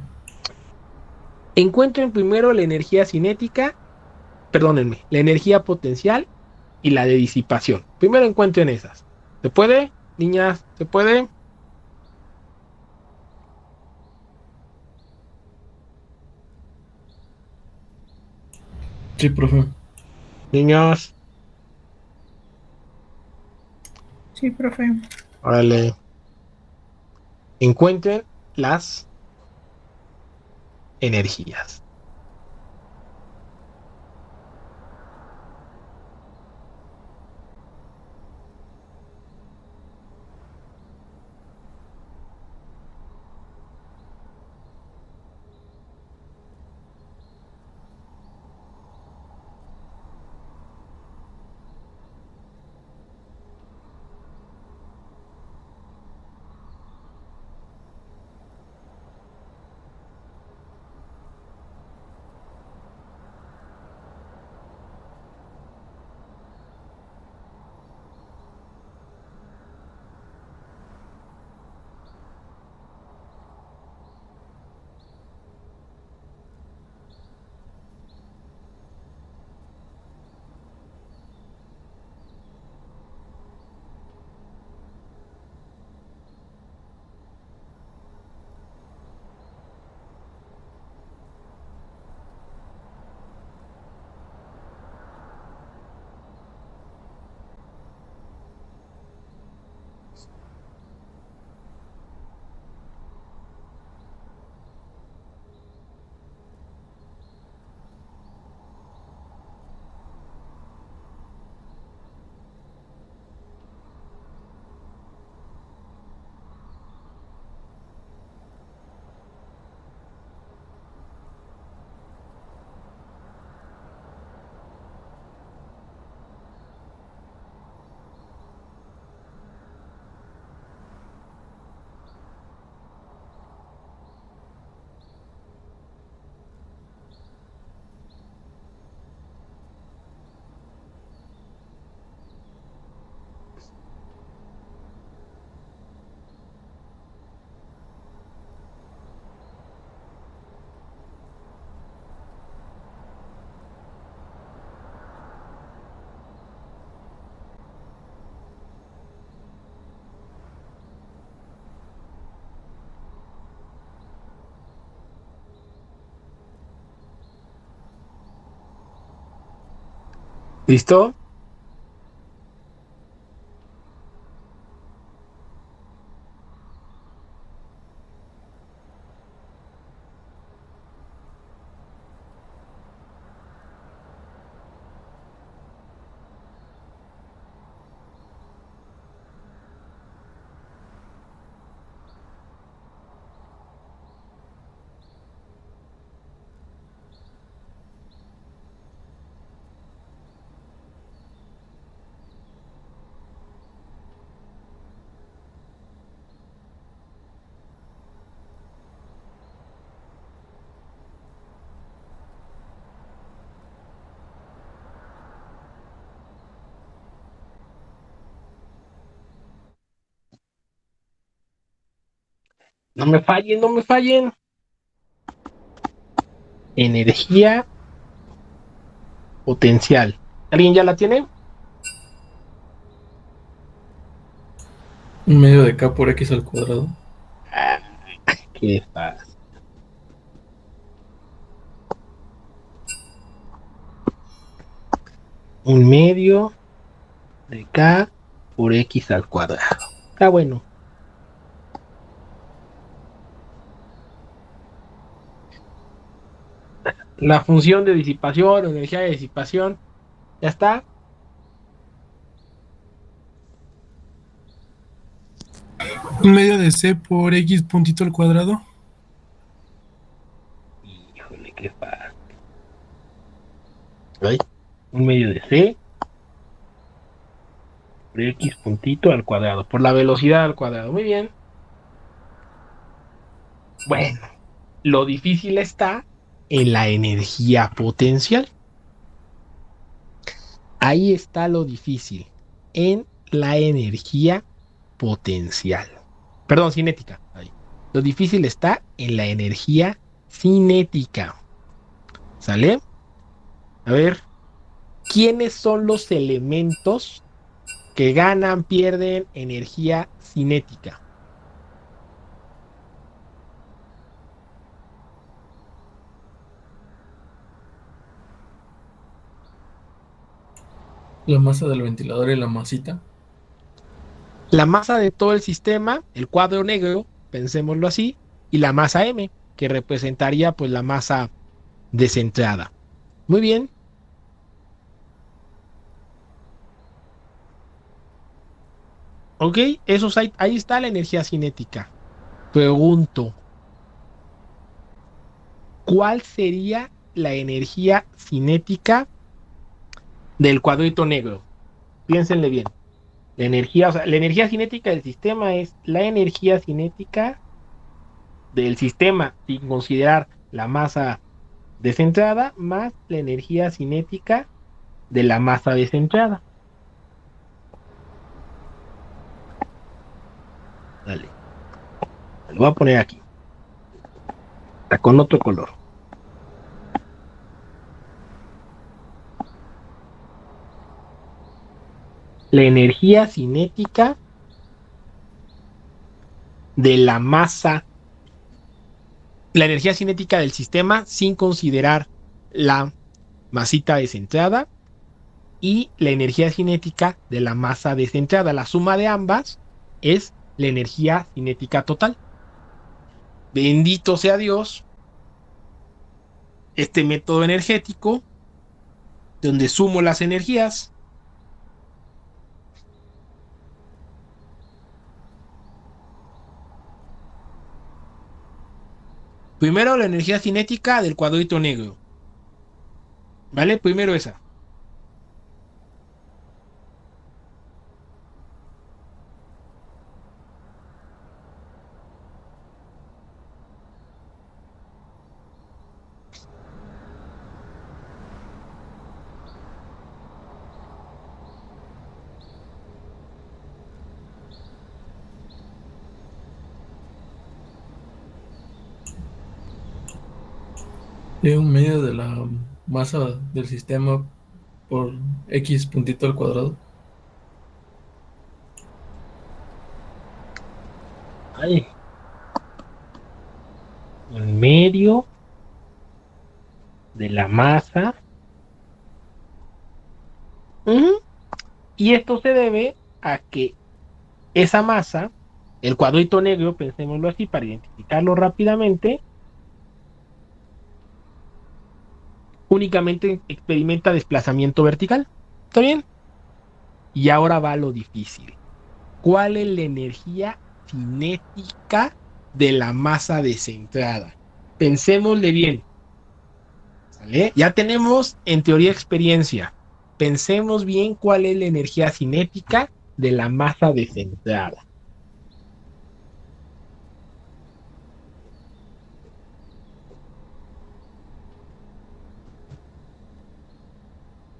Encuentren primero la energía cinética, perdónenme, la energía potencial y la de disipación. Primero encuentren esas. ¿Se puede, niñas? ¿Se puede? Sí, profe. Niños, Sí, profe. órale. Encuentren las energías. ¿Listo? No me fallen, no me fallen. Energía potencial. ¿Alguien ya la tiene? Un medio de K por X al cuadrado. Ah, qué fácil. Un medio de K por X al cuadrado. Está bueno. La función de disipación o energía de disipación. Ya está. Un medio de C por X puntito al cuadrado. Híjole, qué fácil. Ay, un medio de C por X puntito al cuadrado. Por la velocidad al cuadrado. Muy bien. Bueno, lo difícil está en la energía potencial. Ahí está lo difícil. En la energía potencial. Perdón, cinética. Ahí. Lo difícil está en la energía cinética. ¿Sale? A ver, ¿quiénes son los elementos que ganan, pierden energía cinética? La masa del ventilador y la masita. La masa de todo el sistema, el cuadro negro, pensémoslo así, y la masa M, que representaría pues la masa descentrada. Muy bien. Ok, ahí está la energía cinética. Pregunto, ¿cuál sería la energía cinética del cuadrito negro? Piénsenle bien. La energía, o sea, la energía cinética del sistema es la energía cinética del sistema sin considerar la masa descentrada más la energía cinética de la masa descentrada. Dale, lo voy a poner aquí. Está con otro color. La energía cinética de la masa, la energía cinética del sistema sin considerar la masita descentrada y la energía cinética de la masa descentrada. La suma de ambas es la energía cinética total. Bendito sea Dios, este método energético, donde sumo las energías. Primero la energía cinética del cuadrito negro. ¿Vale? Primero esa. Y un medio de la masa del sistema por X puntito al cuadrado. Ay, en medio de la masa. Uh-huh. Y esto se debe a que esa masa, el cuadrito negro, pensémoslo así para identificarlo rápidamente, únicamente experimenta desplazamiento vertical. ¿Está bien? Y ahora va lo difícil. ¿Cuál es la energía cinética de la masa descentrada? Pensémosle bien. ¿Sale? Ya tenemos en teoría experiencia. Pensemos bien cuál es la energía cinética de la masa descentrada.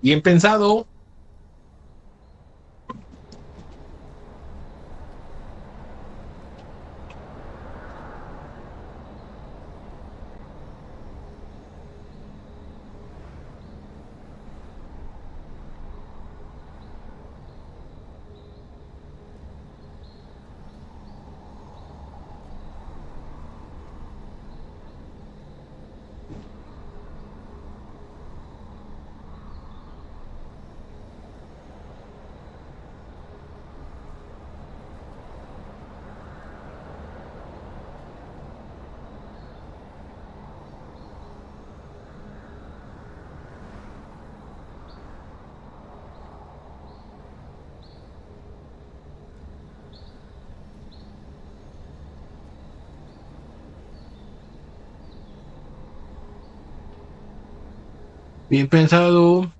Bien pensado. Bien pensado.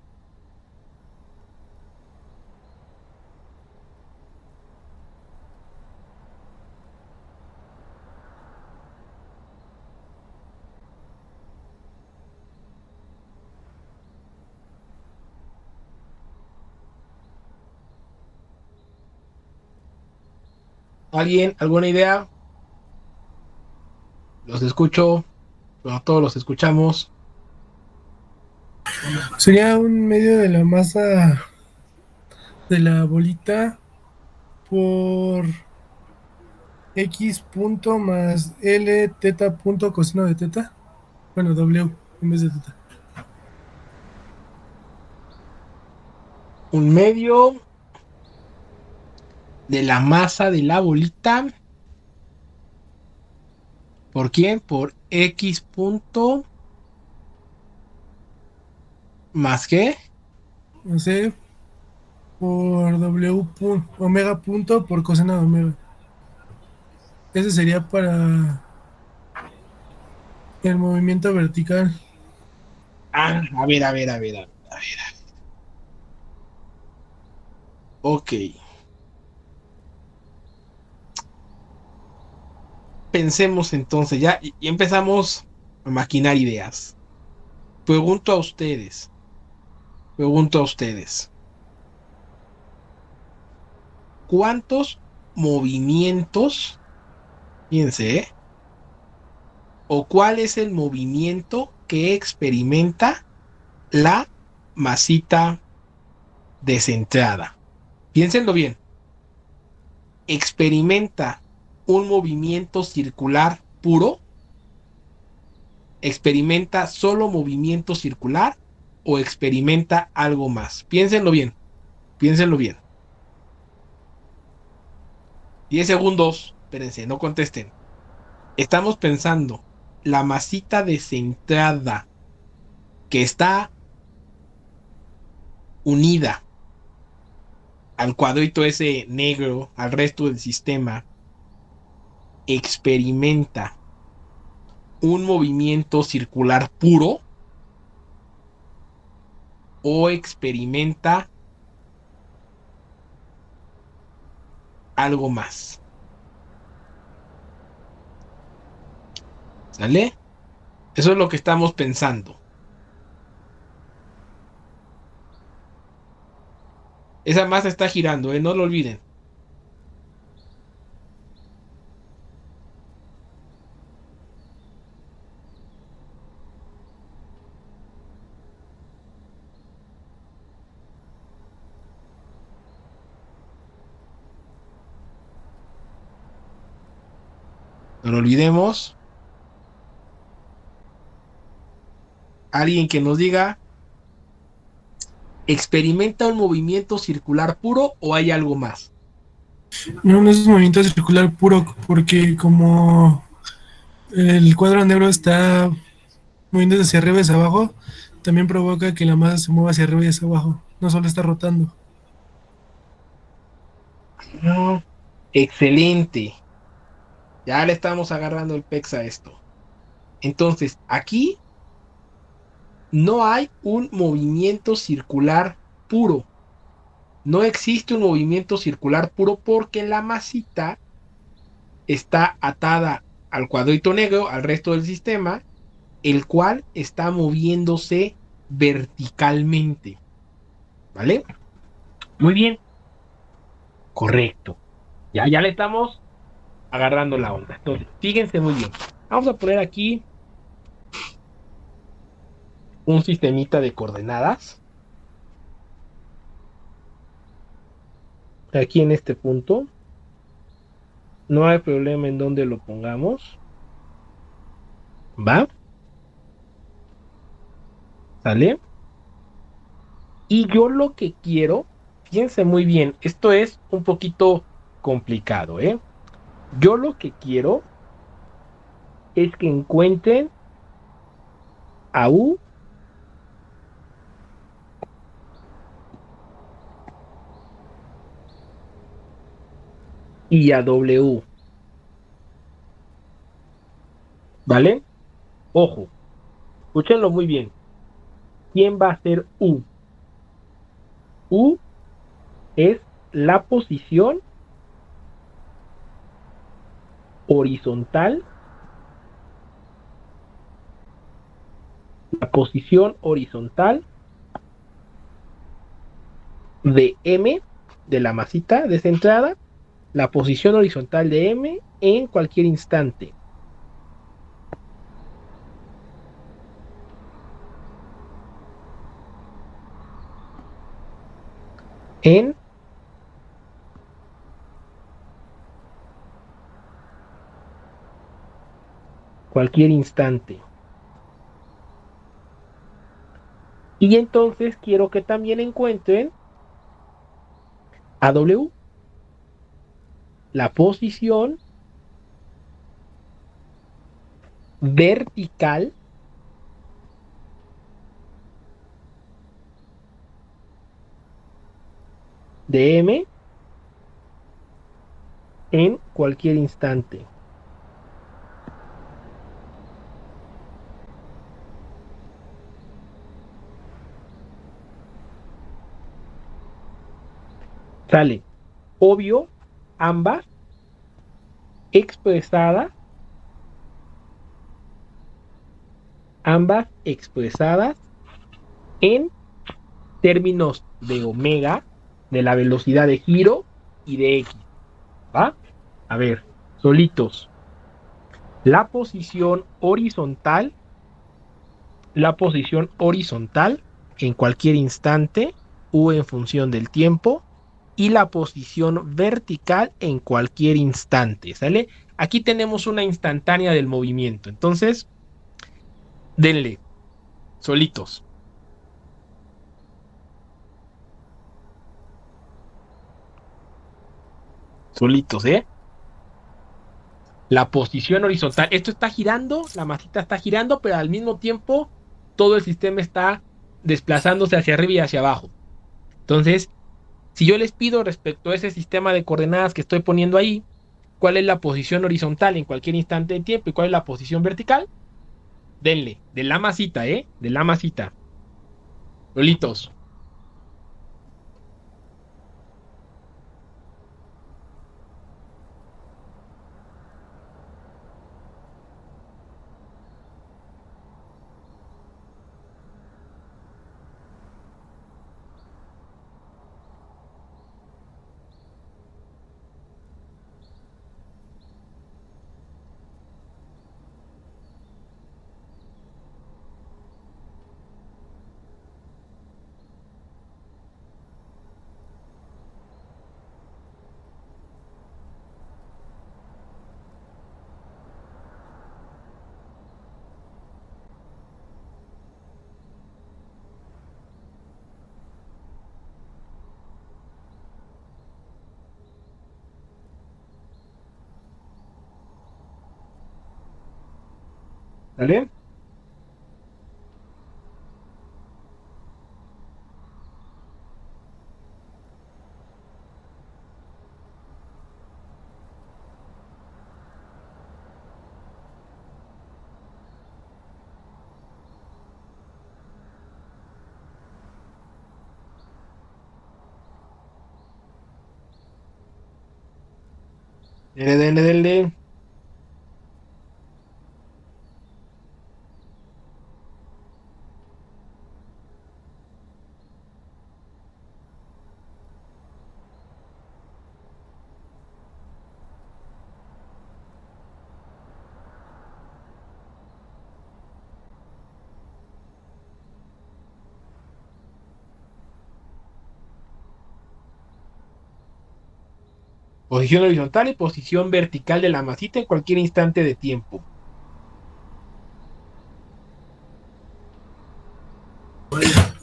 ¿Alguien? ¿Alguna idea? Los escucho. Bueno, todos los escuchamos. Sería un medio de la masa de la bolita por X punto más L teta punto coseno de teta. Bueno, W en vez de teta. Un medio de la masa de la bolita. ¿Por quién? Por X punto más qué. No sé, por W punto, omega punto por coseno de omega. Ese sería para el movimiento vertical. Ah, a ver, a ver, a ver, a ver, a ver. Ok. Pensemos entonces, ya y empezamos a maquinar ideas. Pregunto a ustedes, pregunto a ustedes, ¿cuántos movimientos, fíjense, o cuál es el movimiento que experimenta la masita descentrada? Piénsenlo bien, ¿experimenta un movimiento circular puro? ¿Experimenta solo movimiento circular o experimenta algo más? Piénsenlo bien, piénsenlo bien. 10 segundos, espérense, no contesten. Estamos pensando, la masita descentrada que está unida al cuadrito ese negro, al resto del sistema, experimenta un movimiento circular puro o experimenta algo más. ¿Sale? Eso es lo que estamos pensando. Esa masa está girando, ¿eh? No lo olviden. No lo olvidemos. Alguien que nos diga, ¿experimenta un movimiento circular puro o hay algo más? No, no es un movimiento circular puro, porque como el cuadro negro está moviéndose hacia arriba y hacia abajo, también provoca que la masa se mueva hacia arriba y hacia abajo. No solo está rotando. No. Excelente. Ya le estamos agarrando el pex a esto. Entonces, aquí no hay un movimiento circular puro. No existe un movimiento circular puro porque la masita está atada al cuadrito negro, al resto del sistema, el cual está moviéndose verticalmente. ¿Vale? Muy bien. Correcto. Ya le estamos agarrando la onda. Entonces, fíjense muy bien. Vamos a poner aquí un sistemita de coordenadas. Aquí en este punto. No hay problema en dónde lo pongamos. ¿Va? ¿Sale? Y yo lo que quiero, fíjense muy bien, esto es un poquito complicado, ¿eh? Yo lo que quiero es que encuentren a U y a W, ¿vale? Ojo, escúchenlo muy bien. ¿quién va a ser U? U es la posición horizontal, de M, de la masita descentrada, la posición horizontal de M en cualquier instante. En cualquier instante. Y entonces quiero que también encuentren a W, la posición vertical de M en cualquier instante. Sale, obvio, ambas expresadas, en términos de omega, de la velocidad de giro y de X. ¿Va? A ver, solitos. La posición horizontal en cualquier instante, U en función del tiempo, y la posición vertical en cualquier instante, ¿sale? Aquí tenemos una instantánea del movimiento, entonces, denle, solitos. Solitos, ¿eh? La posición horizontal, esto está girando, la masita está girando, pero al mismo tiempo todo el sistema está desplazándose hacia arriba y hacia abajo. Entonces, si yo les pido respecto a ese sistema de coordenadas que estoy poniendo ahí, cuál es la posición horizontal en cualquier instante de tiempo y cuál es la posición vertical, denle, de la masita, ¿eh? De la masita. Lolitos. ¿Sale? Denle, denle, denle. Posición horizontal y posición vertical de la masita en cualquier instante de tiempo.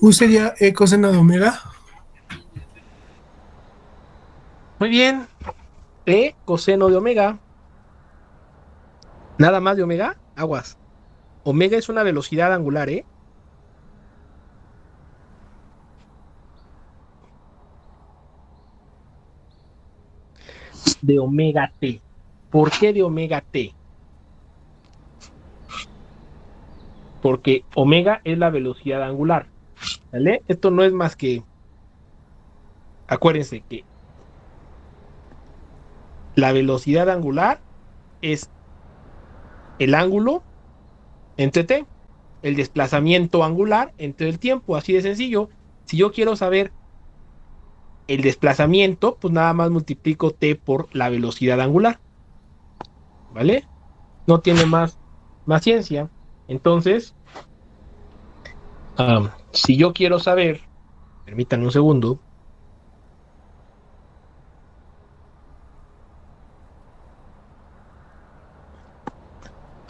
U sería E coseno de omega. Muy bien. E coseno de omega. Nada más de omega. Aguas. Omega es una velocidad angular, ¿eh? De omega t. ¿Por qué de omega t? Porque omega es la velocidad angular. ¿Vale? Esto no es más que, acuérdense que la velocidad angular es el ángulo entre t, el desplazamiento angular entre el tiempo, así de sencillo. Si yo quiero saber el desplazamiento, pues nada más multiplico t por la velocidad angular, ¿vale? No tiene más ciencia. Entonces, si yo quiero saber, permítanme un segundo,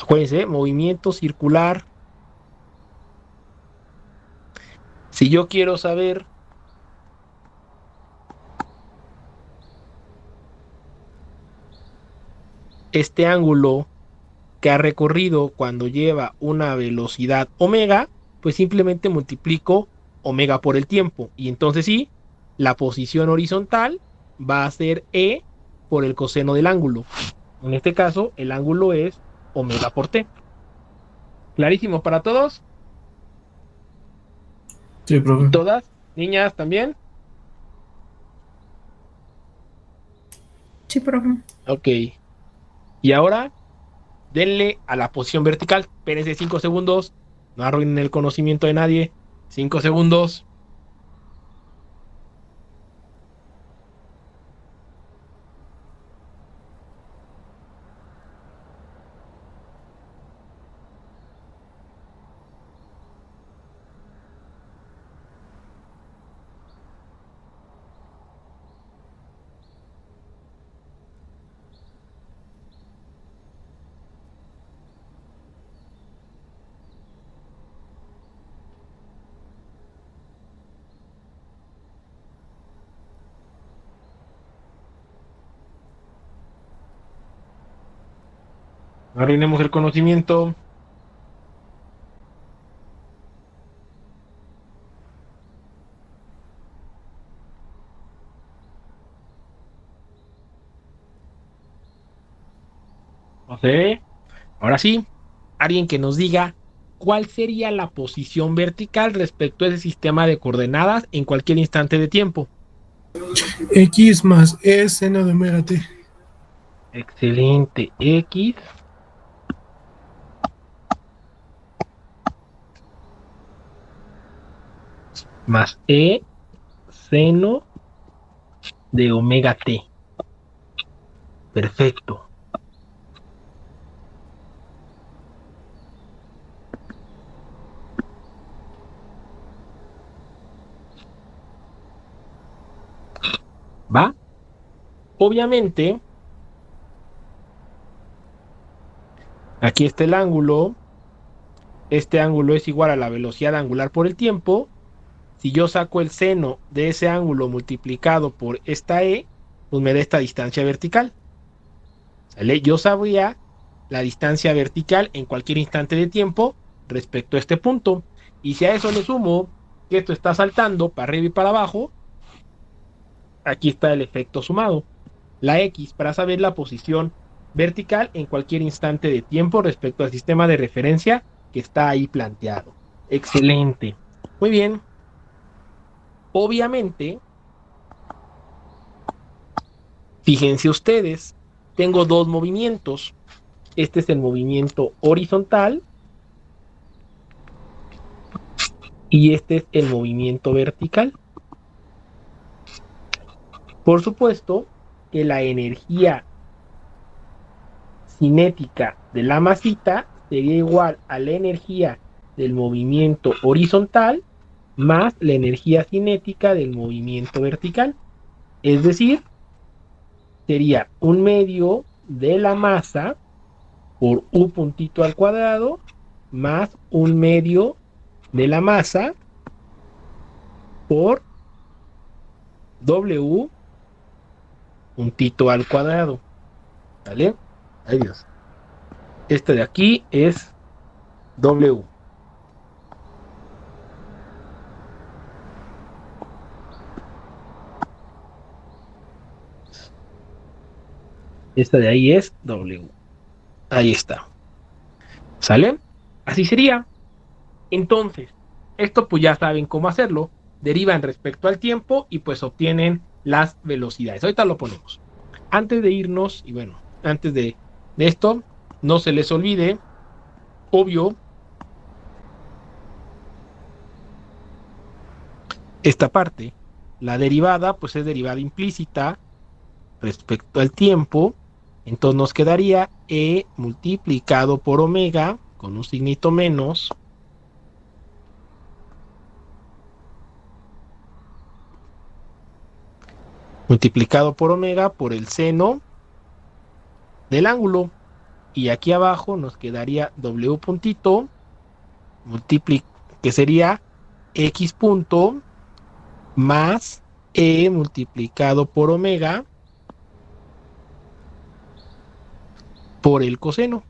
acuérdense, movimiento circular. Si yo quiero saber este ángulo que ha recorrido cuando lleva una velocidad omega, pues simplemente multiplico omega por el tiempo. Y entonces sí, la posición horizontal va a ser E por el coseno del ángulo. En este caso, el ángulo es omega por t. ¿Clarísimo para todos? Sí, profe. ¿Todas? ¿Niñas también? Sí, profe. Ok. Y ahora, denle a la posición vertical. Espérense 5 segundos. No arruinen el conocimiento de nadie. 5 segundos. No arruinemos el conocimiento. No sé. Ahora sí, alguien que nos diga cuál sería la posición vertical respecto a ese sistema de coordenadas en cualquier instante de tiempo. X más E seno de omega t. Excelente. X más E seno de omega t. Perfecto. ¿Va? Obviamente, aquí está el ángulo. Este ángulo es igual a la velocidad angular por el tiempo. Si yo saco el seno de ese ángulo multiplicado por esta E, pues me da esta distancia vertical. ¿Sale? Yo sabría la distancia vertical en cualquier instante de tiempo respecto a este punto. Y si a eso le sumo que esto está saltando para arriba y para abajo, aquí está el efecto sumado. La X para saber la posición vertical en cualquier instante de tiempo respecto al sistema de referencia que está ahí planteado. Excelente. Muy bien. Obviamente, fíjense ustedes, tengo dos movimientos. Este es el movimiento horizontal y este es el movimiento vertical. Por supuesto que la energía cinética de la masita sería igual a la energía del movimiento horizontal más la energía cinética del movimiento vertical. Es decir, sería un medio de la masa por U puntito al cuadrado más un medio de la masa por W puntito al cuadrado. ¿Vale? Ay Dios. Este de aquí es W. Esta de ahí es W. Ahí está. ¿Sale? Así sería. Entonces, esto pues ya saben cómo hacerlo. Derivan respecto al tiempo y pues obtienen las velocidades. Ahorita lo ponemos. Antes de irnos, y bueno, antes de esto, no se les olvide, obvio, esta parte, la derivada, pues es derivada implícita respecto al tiempo. Entonces nos quedaría E multiplicado por omega, con un signito menos, multiplicado por omega por el seno del ángulo. Y aquí abajo nos quedaría W puntito, que sería X punto más E multiplicado por omega por el coseno.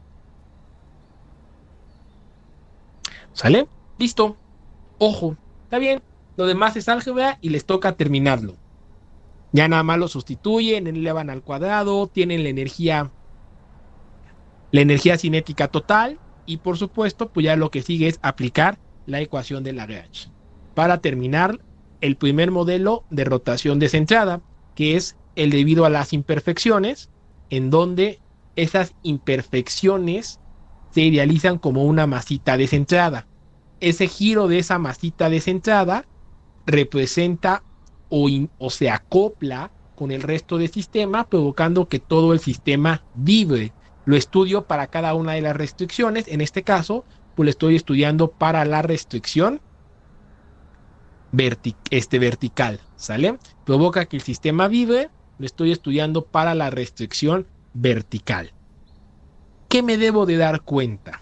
¿Sale? Listo. Ojo, está bien. Lo demás es álgebra y les toca terminarlo. Ya nada más lo sustituyen, elevan al cuadrado, tienen la energía cinética total y por supuesto, pues ya lo que sigue es aplicar la ecuación de Lagrange para terminar el primer modelo de rotación descentrada, que es el debido a las imperfecciones, en donde esas imperfecciones se idealizan como una masita descentrada. Ese giro de esa masita descentrada representa o se acopla con el resto del sistema, provocando que todo el sistema vibre. Lo estudio para cada una de las restricciones. En este caso, pues lo estoy estudiando para la restricción vertical, ¿sale? Provoca que el sistema vibre. Lo estoy estudiando para la restricción vertical. ¿Qué me debo de dar cuenta?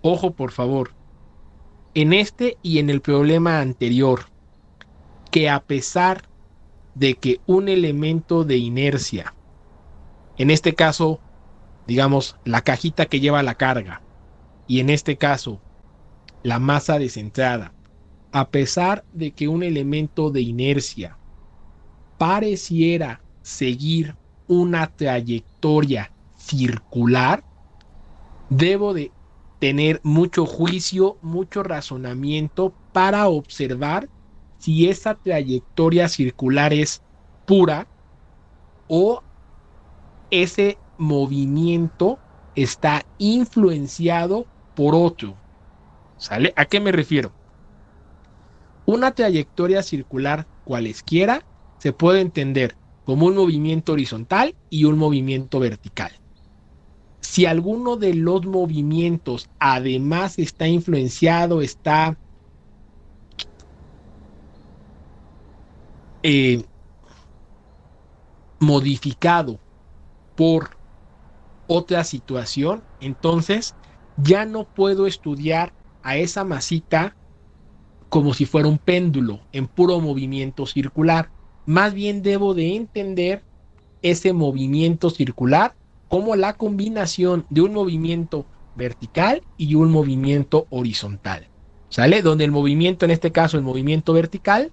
Ojo, por favor. En este y en el problema anterior, que a pesar de que un elemento de inercia, en este caso, digamos, la cajita que lleva la carga, y en este caso, la masa descentrada, a pesar de que un elemento de inercia pareciera seguir una trayectoria circular, debo de tener mucho juicio, mucho razonamiento para observar si esa trayectoria circular es pura o ese movimiento está influenciado por otro. ¿Sale? ¿A qué me refiero? Una trayectoria circular cualesquiera se puede entender como un movimiento horizontal y un movimiento vertical. Si alguno de los movimientos además está influenciado, está modificado por otra situación, entonces ya no puedo estudiar a esa masita como si fuera un péndulo en puro movimiento circular. Más bien debo de entender ese movimiento circular como la combinación de un movimiento vertical y un movimiento horizontal. ¿Sale? Donde el movimiento, en este caso el movimiento vertical,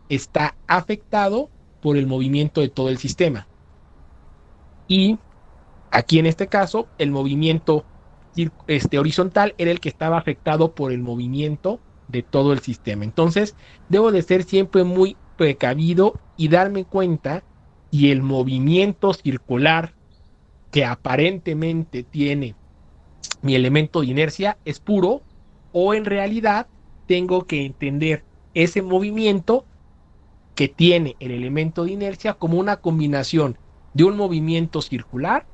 está afectado por el movimiento de todo el sistema. Y aquí en este caso, el movimiento horizontal era el que estaba afectado por el movimiento de todo el sistema. Entonces, debo de ser siempre muy precavido y darme cuenta si el movimiento circular que aparentemente tiene mi elemento de inercia es puro o en realidad tengo que entender ese movimiento que tiene el elemento de inercia como una combinación de un movimiento circular,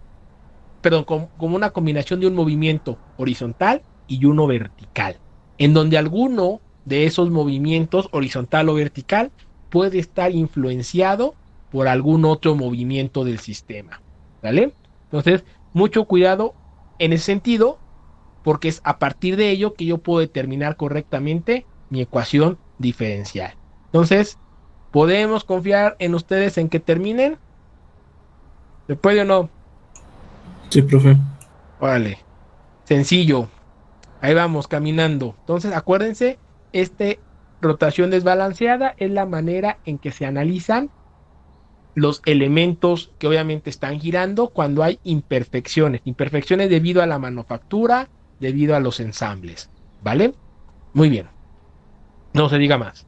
perdón, como una combinación de un movimiento horizontal y uno vertical, en donde alguno de esos movimientos, horizontal o vertical, puede estar influenciado por algún otro movimiento del sistema, ¿vale? Entonces, mucho cuidado en ese sentido, porque es a partir de ello que yo puedo determinar correctamente mi ecuación diferencial. Entonces, ¿podemos confiar en ustedes en que terminen? ¿Se puede o no? Sí, profe. Órale, sencillo. Ahí vamos, caminando. Entonces, acuérdense, rotación desbalanceada es la manera en que se analizan los elementos que obviamente están girando cuando hay imperfecciones. Imperfecciones debido a la manufactura, debido a los ensambles. ¿Vale? Muy bien. No se diga más.